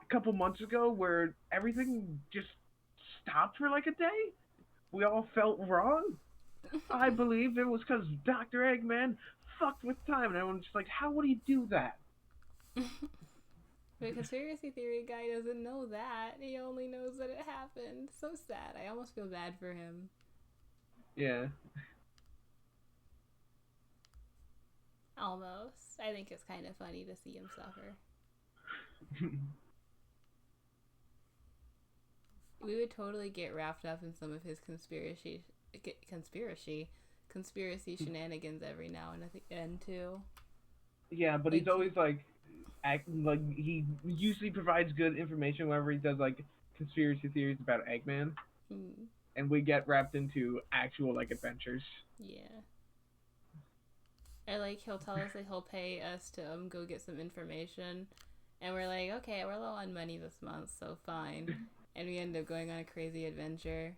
couple months ago where everything just stopped for, like, a day? We all felt wrong? I believe it was because Dr. Eggman fucked with time. And everyone's just like, how would he do that? The conspiracy theory guy doesn't know that. He only knows that it happened. So sad. I almost feel bad for him. Yeah. Almost. I think it's kind of funny to see him suffer. We would totally get wrapped up in some of his conspiracy conspiracy shenanigans every now and then too. Yeah, but Like, he's always like, he usually provides good information whenever he does like conspiracy theories about Eggman, and we get wrapped into actual like adventures. Yeah. Or like he'll tell us that he'll pay us to go get some information, and we're like, okay, we're low on money this month, so fine, and we end up going on a crazy adventure.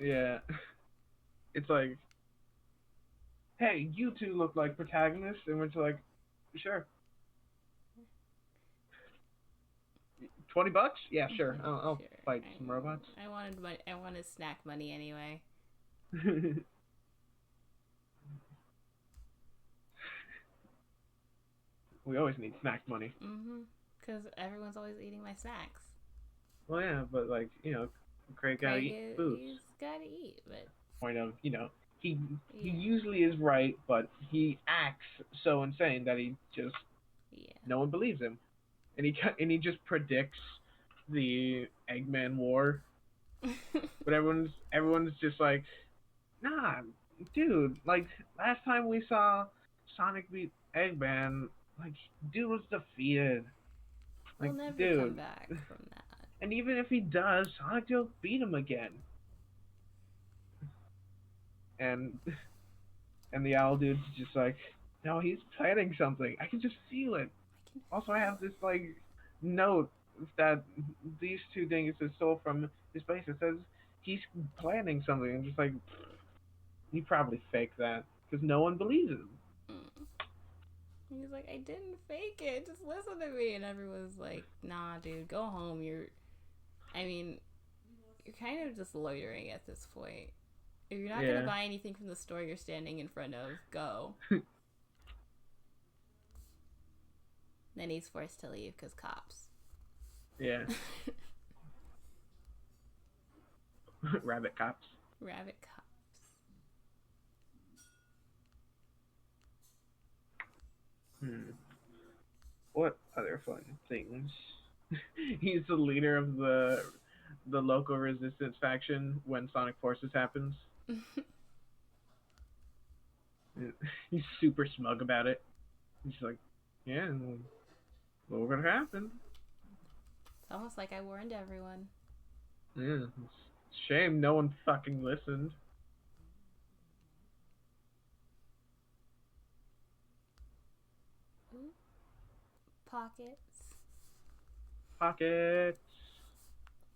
Yeah, it's like, hey, you two look like protagonists, and we're just like, sure. $20? Yeah, sure. I'll Sure. fight some robots. I wanted snack money anyway. We always need snack money. Because everyone's always eating my snacks. Well, yeah, but like, Craig gotta eat food. He's gotta eat, but Point of, he usually is right, but he acts so insane that he just no one believes him, and he just predicts the Eggman War. But everyone's just like, nah, dude. Like last time we saw Sonic beat Eggman, like dude was defeated. Like, we'll never dude, come back from that. And even if he does, Sonic will beat him again. And the owl dude's just like, no, he's planning something. I can just feel it. Also, I have this like note that these two things stole from his place. It says he's planning something. I'm just like, he probably faked that because no one believes him. He's like, I didn't fake it. Just listen to me. And everyone's like, nah, dude, go home. You're kind of just loitering at this point. If you're not gonna buy anything from the store you're standing in front of, go. Then he's forced to leave because cops. Yeah. Rabbit cops. Rabbit cops. What other fun things? He's the leader of the local resistance faction when Sonic Forces happens. He's super smug about it. He's like, yeah, what gonna happen? It's almost like I warned everyone. Yeah, it's a shame no one fucking listened. Ooh. Pockets.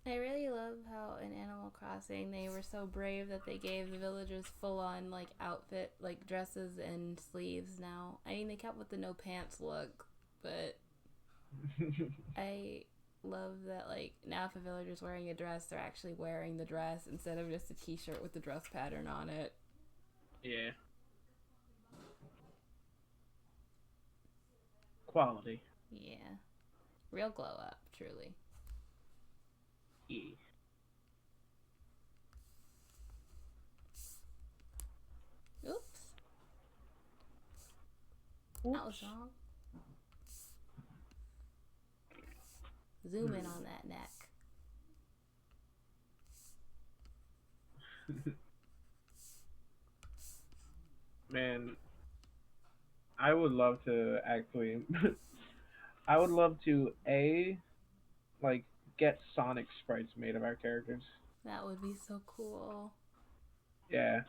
I really love how in Animal Crossing they were so brave that they gave the villagers full-on like outfit, like dresses and sleeves now. I mean, they kept with the no pants look, but I love that like now if a villager's wearing a dress, they're actually wearing the dress instead of just a t-shirt with the dress pattern on it. Yeah. Quality. Yeah. Real glow up, truly. Yeah. Oops. That was wrong. Zoom in on that neck. Man, I would love to actually I would love to like get Sonic sprites made of our characters. That would be so cool. Yeah.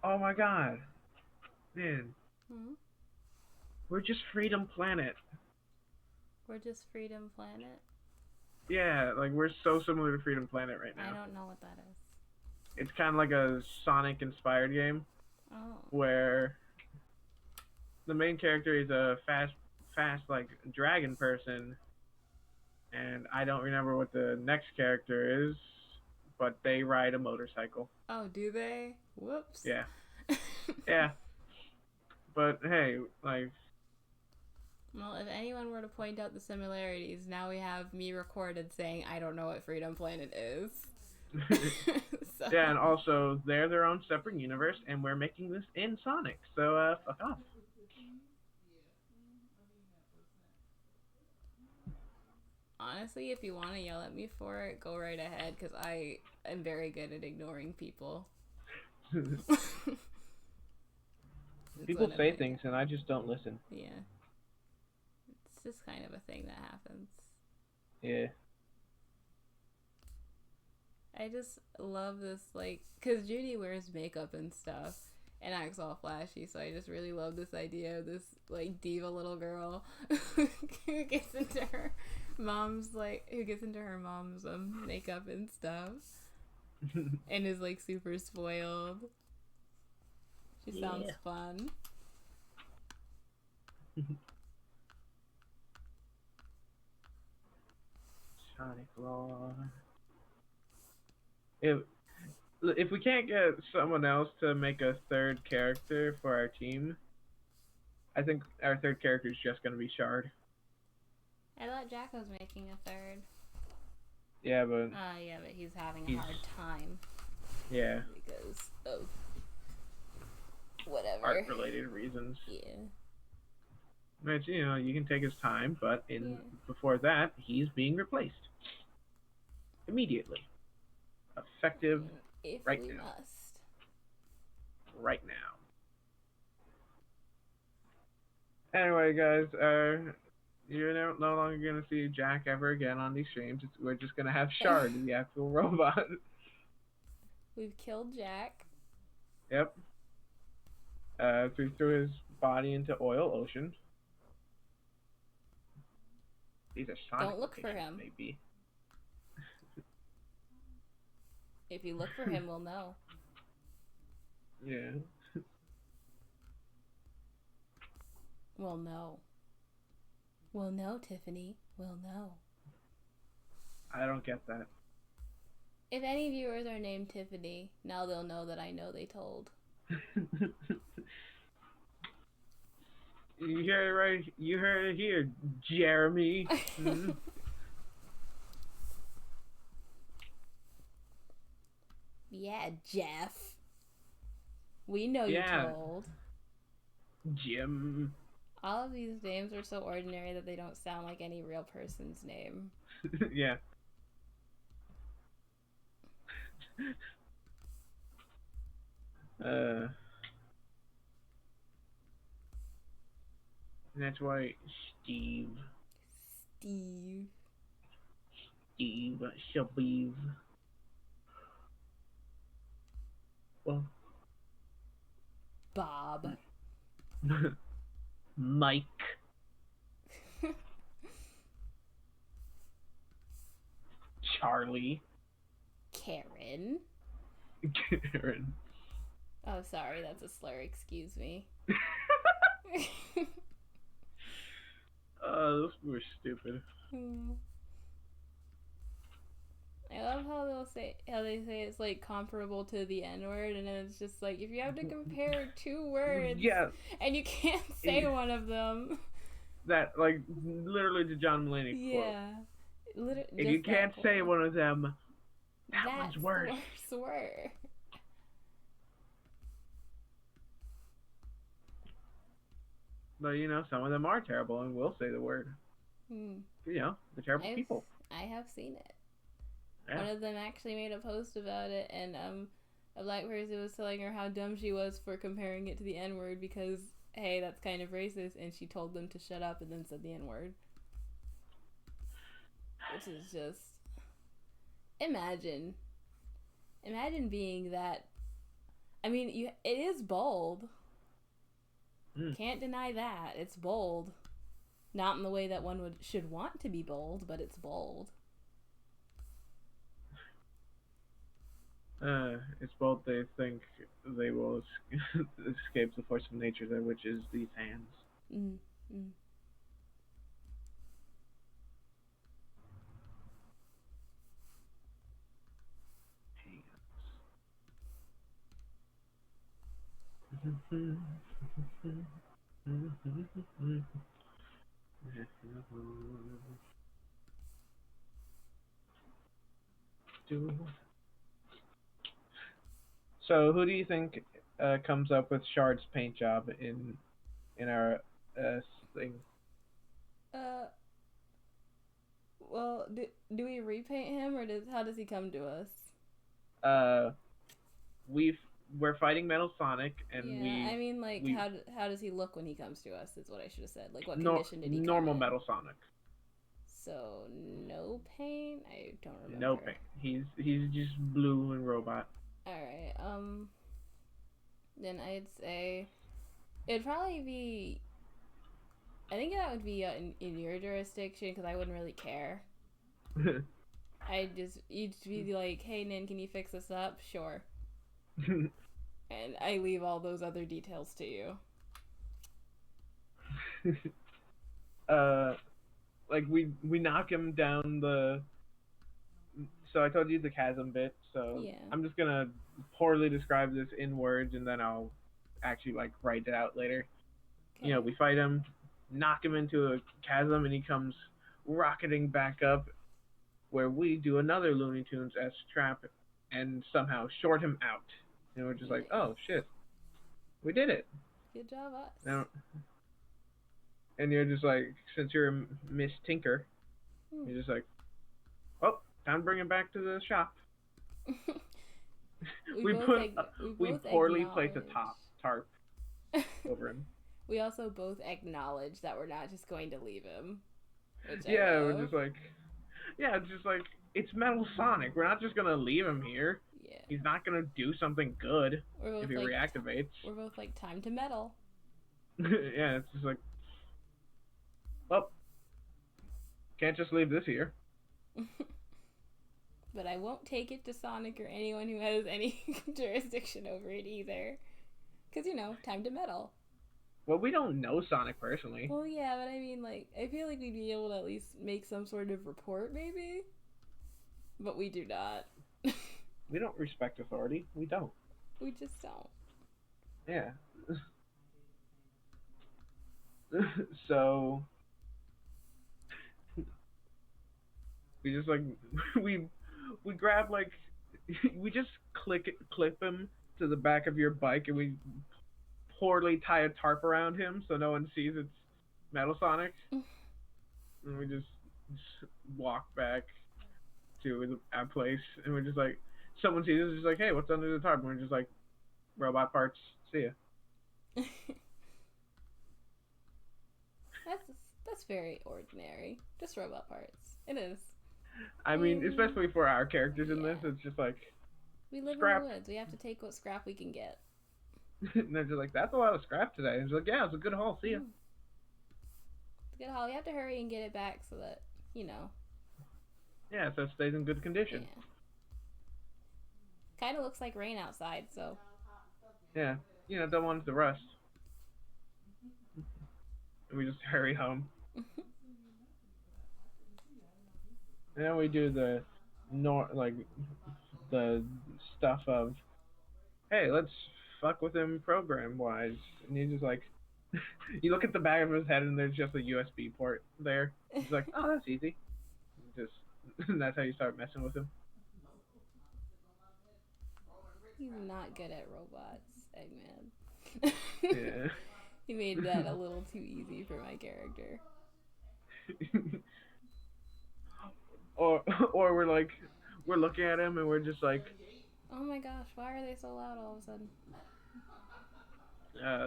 Oh my god. Man. We're just Freedom Planet. We're just Freedom Planet? Yeah, like we're so similar to Freedom Planet right now. I don't know what that is. It's kind of like a Sonic inspired game. Oh. Where the main character is a fast like dragon person, and I don't remember what the next character is, but they ride a motorcycle. Oh, do they? Whoops. Yeah. Yeah. But hey, like. Well, if anyone were to point out the similarities, now we have me recorded saying I don't know what Freedom Planet is. So. Yeah, and also they're their own separate universe, and we're making this in Sonic, so fuck off. Honestly, if you want to yell at me for it, go right ahead, because I am very good at ignoring people. People say things and I just don't listen. Yeah. It's just kind of a thing that happens. Yeah. I just love this, like, because Judy wears makeup and stuff and acts all flashy, so I just really love this idea of this, like, diva little girl who gets into her mom's makeup and stuff and is, like, super spoiled. She sounds fun. Sonic Law. If we can't get someone else to make a third character for our team, I think our third character is just going to be Shard. I thought Jack was making a third. Yeah, but... yeah, but he's having a hard time. Yeah. Because of whatever. Art-related reasons. Yeah. Which, you know, you can take his time, but before that, he's being replaced. Immediately. Effective right now. Must. Right now. Anyway, guys, you're no longer going to see Jack ever again on these streams. We're just going to have Shard, the actual robot. We've killed Jack. Yep. We threw his body into Oil Ocean. These are Sonic. Don't look for him. Maybe. If you look for him, we'll know. Yeah. We'll know. We'll know, Tiffany. We'll know. I don't get that. If any viewers are named Tiffany, now they'll know that I know they told. You heard it right. You heard it here, Jeremy. Mm-hmm. Yeah, Jeff. We know you told. Jim. All of these names are so ordinary that they don't sound like any real person's name. Yeah. That's why Steve, Shabib. Well, Bob. Mike. Charlie. Karen. Karen. Oh, sorry, that's a slur. Excuse me. Those were stupid. I love how they say it's like comparable to the N-word, and then it's just like if you have to compare two words, and you can't say one of them. That like literally the John Mulaney quote. Yeah. If you can't say one of them, that one's worse. The worst word. But you know, some of them are terrible and will say the word. You know, they're terrible people. I have seen it. Yeah. One of them actually made a post about it, and a black person was telling her how dumb she was for comparing it to the N-word because, hey, that's kind of racist, and she told them to shut up and then said the N-word. Which is just... Imagine being that... I mean, it is bold. Can't deny that. It's bold. Not in the way that one should want to be bold, but it's bold. It's bold. They think they will escape the force of nature there, which is these hands. So, who do you think comes up with Shard's paint job in our thing? Well, do we repaint him, or how does he come to us? we're fighting Metal Sonic, and Yeah, I mean, like, we how does he look when he comes to us? Is what I should have said. Like, what nor, condition did he come normal in? Metal Sonic. So no pain. I don't remember. No pain. He's just blue and robot. All right. Then I'd say it'd probably be. I think that would be in your jurisdiction because I wouldn't really care. You'd be like, hey, Nin, can you fix this up? Sure. And I leave all those other details to you. Like we knock him down the. So I told you the chasm bit. So Yeah. I'm just gonna poorly describe this in words, and then I'll actually like write it out later. Okay. You know, we fight him, knock him into a chasm, and he comes rocketing back up, where we do another Looney Tunes S trap, and somehow short him out. And we're just like, oh shit, we did it. Good job, us. Now, and you're just like, since you're Miss Tinker, you're just like, oh, time to bring him back to the shop. we poorly placed a tarp over him. We also both acknowledge that we're not just going to leave him. Yeah, we're just like, it's Metal Sonic. We're not just gonna leave him here. Yeah. He's not gonna do something good if he reactivates. We're both like, time to meddle. Yeah, it's just like, well, can't just leave this here. But I won't take it to Sonic or anyone who has any jurisdiction over it either. Because, time to meddle. Well, we don't know Sonic personally. Well, yeah, but I mean, like, I feel like we'd be able to at least make some sort of report, maybe? But we do not. We don't respect authority. We don't. We just don't. Yeah. So we just like we grab like we just clip him to the back of your bike, and we poorly tie a tarp around him so no one sees it's Metal Sonic. And we just walk back to our place, and we're just like, someone sees us, just like, hey, what's under the tarp? And we're just like, robot parts. See ya. That's very ordinary. Just robot parts. It is. I mean, especially for our characters in this, it's just like, we live scrap. in the woods. We have to take what scrap we can get. And they're just like, that's a lot of scrap today. And it's like, yeah, it's a good haul. See ya. It's a good haul. We have to hurry and get it back so that, Yeah, so it stays in good condition. Yeah. Kind of looks like rain outside, so. Yeah, don't want it to rust. And we just hurry home. And then we do the stuff of, hey, let's fuck with him program-wise. And he's just like, you look at the back of his head and there's just a USB port there. He's like, oh, that's easy. Just, that's how you start messing with him. He's not good at robots, Eggman. Yeah. He made that a little too easy for my character. Or we're looking at him and we're just like, oh my gosh, why are they so loud all of a sudden?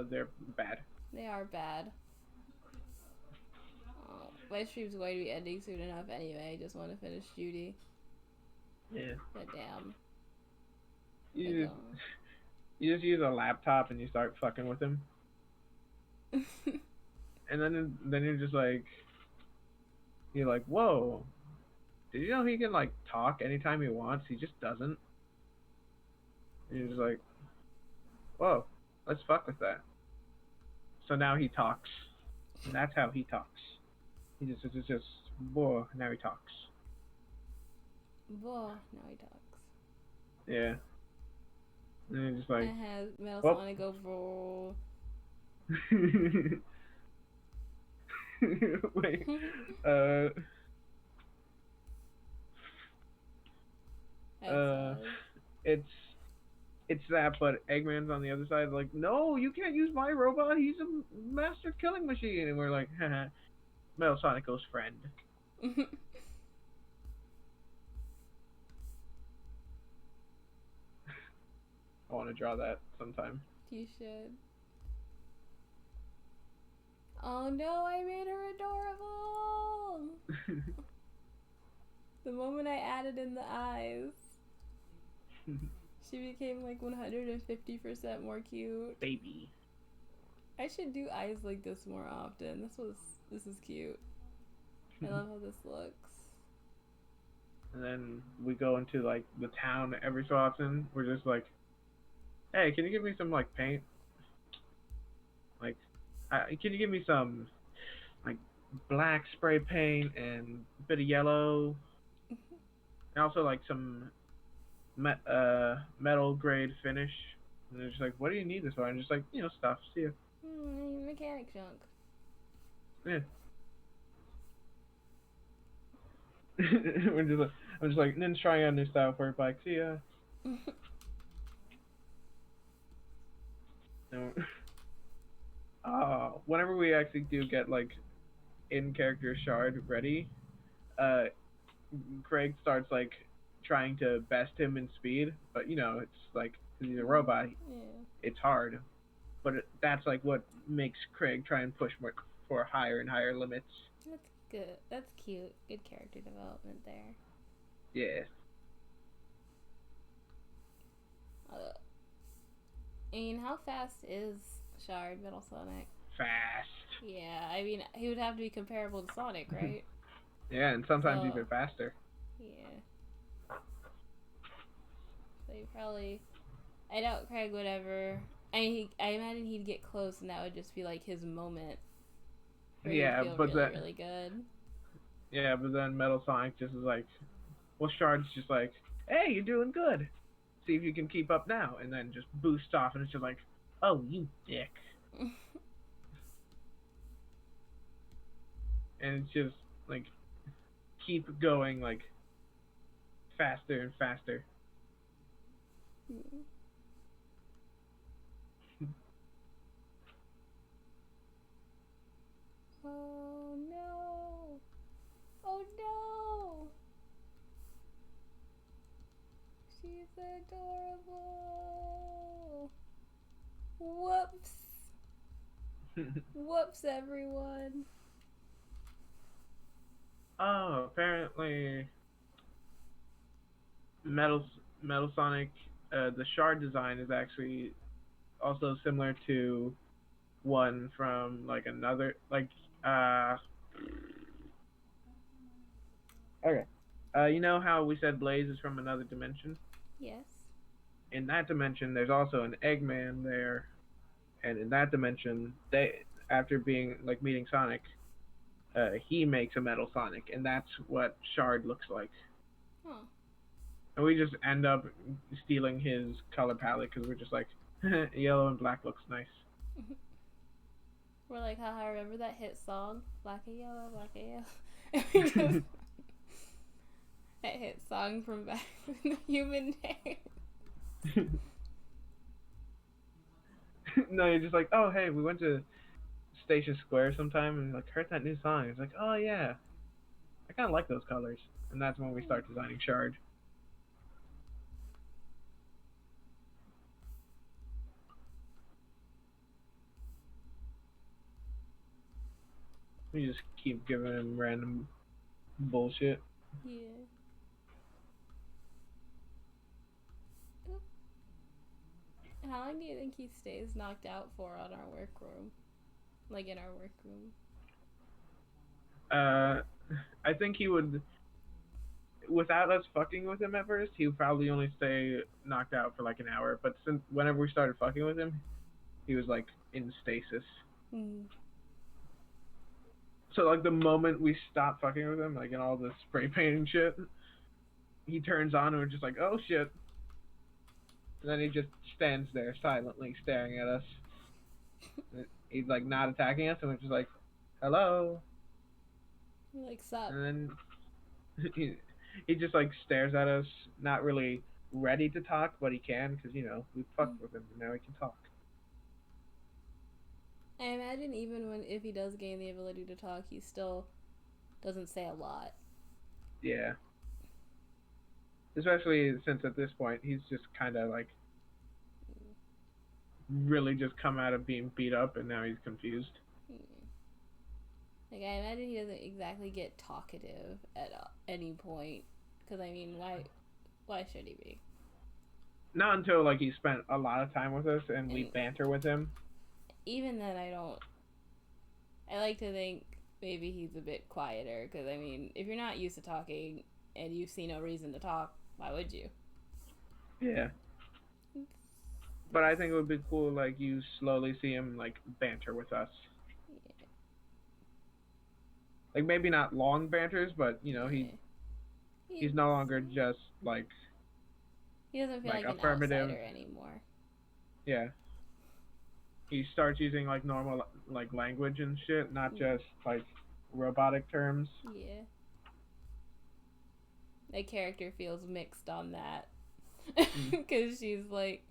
They're bad. They are bad. Oh, my stream's going to be ending soon enough anyway. I just want to finish Judy. Yeah. But damn. You just use a laptop and you start fucking with him. And then you're just like, whoa. Did you know he can like talk anytime he wants? He just doesn't. And you're just like, whoa, let's fuck with that. So now he talks. And that's how he talks. He just whoa, now he talks. Whoa, now he talks. Yeah. And you're just like, it has Metal Sonic go for. Wait. It's that, but Eggman's on the other side, like, no, you can't use my robot. He's a master killing machine. And we're like, haha, Metal Sonic goes friend. want to draw that sometime. You should. Oh no, I made her adorable! The moment I added in the eyes, she became like 150% more cute. Baby. I should do eyes like this more often. This is cute. I love how this looks. And then we go into like the town every so often. We're just like, hey, can you give me some like paint? Like, can you give me some like black spray paint and a bit of yellow, and also like some metal grade finish. And they're just like, what do you need this for? And just like, stuff. See ya. Mechanic junk. Yeah. I'm just like, then trying out a new style for your bike. See ya. No. Whenever we actually do get like in character shard ready, Craig starts like trying to best him in speed, but it's like 'cause he's a robot, it's hard. But that's like what makes Craig try and push more for higher and higher limits. That's good. That's cute. Good character development there. Yeah. I mean, how fast is Shard Metal Sonic? Fast. Yeah, I mean, he would have to be comparable to Sonic, right? Yeah, and sometimes even faster. Yeah. So you probably... I doubt Craig would ever... I imagine he'd get close and that would just be like his moment. Yeah, but really, really good. Yeah, but then Metal Sonic just is like... Well, Shard's just like, hey, you're doing good. See if you can keep up now. And then just boosts off and it's just like, oh, you dick. And it's just like keep going like faster and faster. Oh no! Oh no! She's adorable! Whoops! Whoops, everyone! Oh, apparently Metal Sonic, the shard design is actually also similar to one from like another okay. You know how we said Blaze is from another dimension? Yes. In that dimension, there's also an Eggman there, and in that dimension, after meeting Sonic, he makes a Metal Sonic, and that's what Shard looks like. Huh. And we just end up stealing his color palette because we're just like, yellow and black looks nice. We're like, haha, remember that hit song? Black and yellow, black and yellow. That hit song from back in the Human Days. No, you're just like, oh, hey, we went to Station Square sometime and like heard that new song. It's like, oh yeah, I kind of like those colors. And that's when we start designing Shard. We just keep giving him random bullshit. Yeah. How long do you think he stays knocked out for on our workroom? Like in our workroom? I think he would, without us fucking with him at first, he would probably only stay knocked out for like an hour. But since whenever we started fucking with him, he was like in stasis. So like the moment we stop fucking with him, like in all the spray painting shit, he turns on and we're just like, oh shit. And then he just stands there silently staring at us. He's like not attacking us and we're just like, hello. Like, sup? And then he just like stares at us, not really ready to talk, but he can because, we fucked with him and now he can talk. I imagine even if he does gain the ability to talk, he still doesn't say a lot. Yeah. Especially since at this point he's just kind of like really just come out of being beat up and now he's confused. Like, I imagine he doesn't exactly get talkative at any point. Because, I mean, why should he be? Not until, like, he spent a lot of time with us and we banter with him. Even then, I like to think maybe he's a bit quieter. Because, I mean, if you're not used to talking and you see no reason to talk, why would you? Yeah. But I think it would be cool, like, you slowly see him, like, banter with us. Yeah. Like, maybe not long banters, but, you know, he's no longer just, like... He doesn't feel like an affirmative outsider anymore. Yeah. He starts using, like, normal, like, language and shit, not just, like, robotic terms. Yeah. The character feels mixed on that. Because she's like,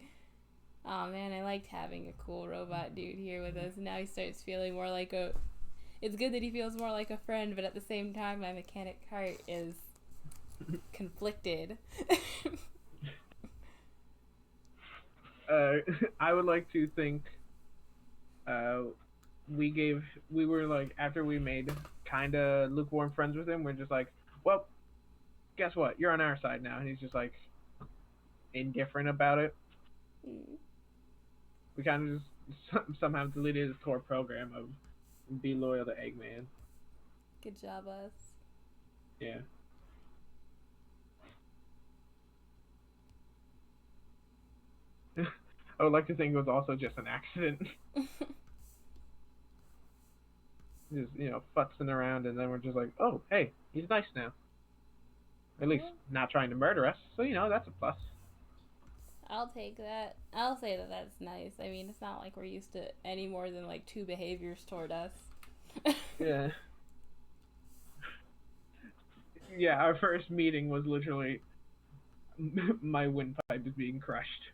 oh man, I liked having a cool robot dude here with us. And now he starts feeling more like it's good that he feels more like a friend, but at the same time, my mechanic heart is conflicted. I would like to think we were like, after we made kind of lukewarm friends with him, we're just like, well, guess what, you're on our side now. And he's just like indifferent about it. We kind of just somehow deleted his core program of be loyal to Eggman. Good job, us. Yeah. I would like to think it was also just an accident. Just, you know, futzing around, and then we're just like, oh, hey, he's nice now. At least not trying to murder us, so, you know, that's a plus. I'll take that. I'll say that that's nice. I mean, it's not like we're used to any more than, like, 2 behaviors toward us. Yeah. Yeah, our first meeting was literally my windpipe is being crushed.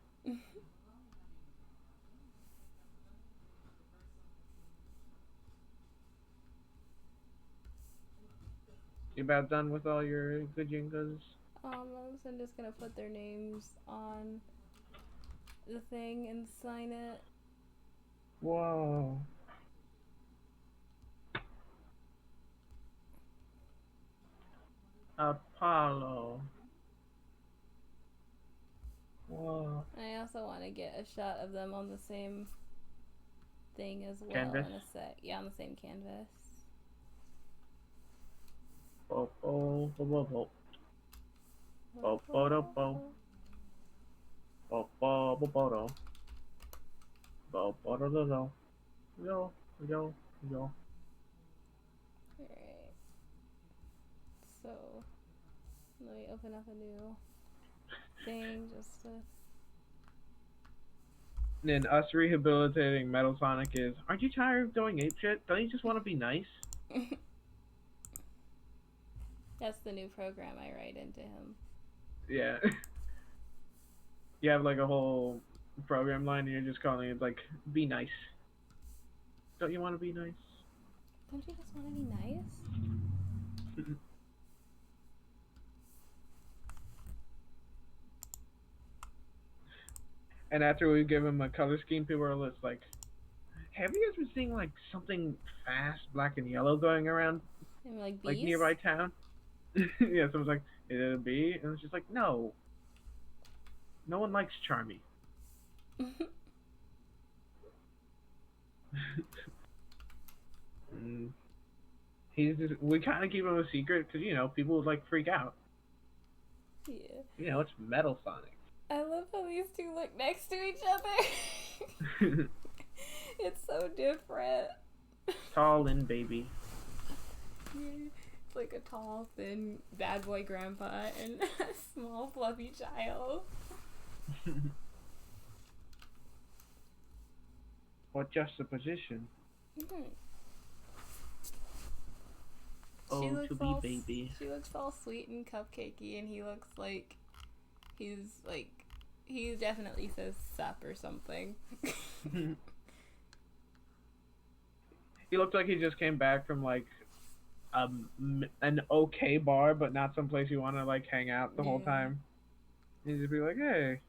You about done with all your Gajinkas? I'm just gonna put their names on the thing and sign it. Whoa. Apollo. Whoa. I also want to get a shot of them on the same thing as well Canvas? in a sec. Yeah, on the same canvas. Bo bo bo bo bo. Bo bo do bo. Bo bo bo bo do. Bo bo do do do. Yo yo yo. Alright. So, let me open up a new thing just to... Then us rehabilitating Metal Sonic is, aren't you tired of going apeshit? Don't you just want to be nice? That's the new program I write into him. Yeah. You have like a whole program line and you're just calling it like, be nice. Don't you want to be nice? Don't you just want to be nice? And after we give him a color scheme, people are just like, have you guys been seeing like something fast, black and yellow going around? And like bees? Like nearby town? Yeah, someone's like, is it a bee? And it's just like, no. No one likes Charmy. We kind of keep him a secret because, you know, people would like freak out. Yeah. You know, it's Metal Sonic. I love how these two look next to each other. It's so different. Tall and baby. It's like a tall, thin, bad boy grandpa and a small, fluffy child. What juxtaposition? Mm-hmm. Oh, to be baby. She looks all sweet and cupcakey, and he looks like he definitely says sup or something. He looked like he just came back from like an okay bar, but not someplace you want to like hang out the whole time. You just be like, hey.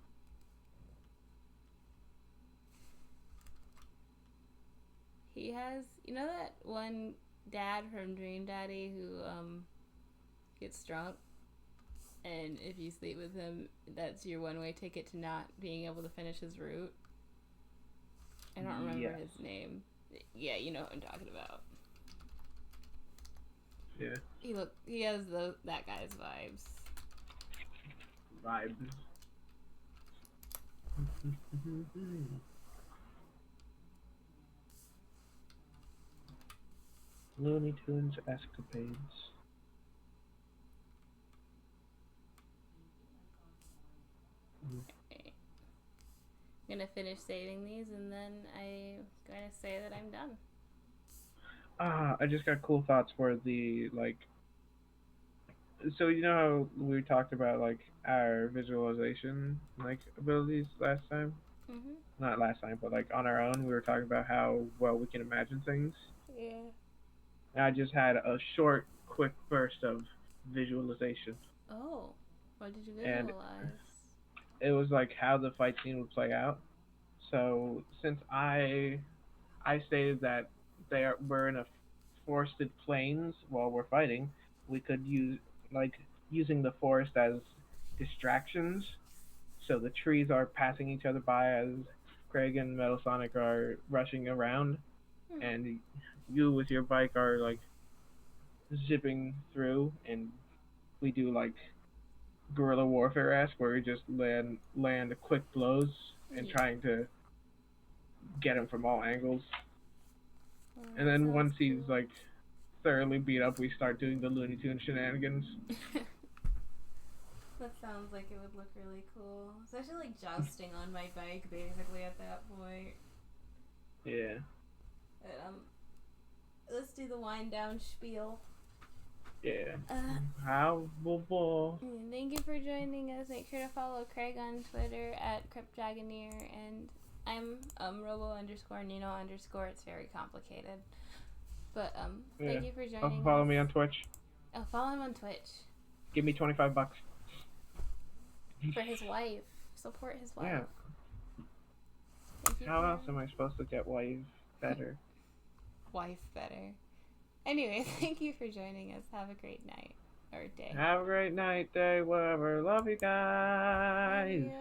she has, you know that one dad from Dream Daddy who gets drunk, and if you sleep with him, that's your one-way ticket to not being able to finish his route. I don't remember his name. Yeah, you know what I'm talking about. Yeah. He has that guy's vibes. Looney Tunes escapades. Okay. I'm gonna finish saving these, and then I'm gonna say that I'm done. I just got cool thoughts for the, like, so you know how we talked about, like, our visualization, like, abilities last time? Mm-hmm. Not last time, but, like, on our own, we were talking about how well we can imagine things. Yeah. And I just had a short, quick burst of visualization. Oh, what did you And visualize? it was, like, how the fight scene would play out. So, since I stated that we're in a forested plains while we're fighting, we could use, like, using the forest as distractions. So the trees are passing each other by as Craig and Metal Sonic are rushing around, and you with your bike are, like, zipping through, and we do, like, guerrilla warfare-esque, where we just land quick blows and trying to get him from all angles. And then once he's, like, thoroughly beat up, we start doing the Looney Tunes shenanigans. That sounds like it would look really cool. Especially, like, jousting on my bike, basically, at that point. Yeah. But, let's do the wind down spiel. Yeah. How Thank you for joining us. Make sure to follow Craig on Twitter at CryptDragoneer, and I'm Robo_Nino_. It's very complicated. But thank you for joining also us. follow me on Twitch. Oh, follow him on Twitch. Give me $25. For his wife. Support his wife. Yeah. How else am I supposed to get wife better? Wife better. Anyway, thank you for joining us. Have a great night. Or day. Have a great night, day, whatever. Love you guys.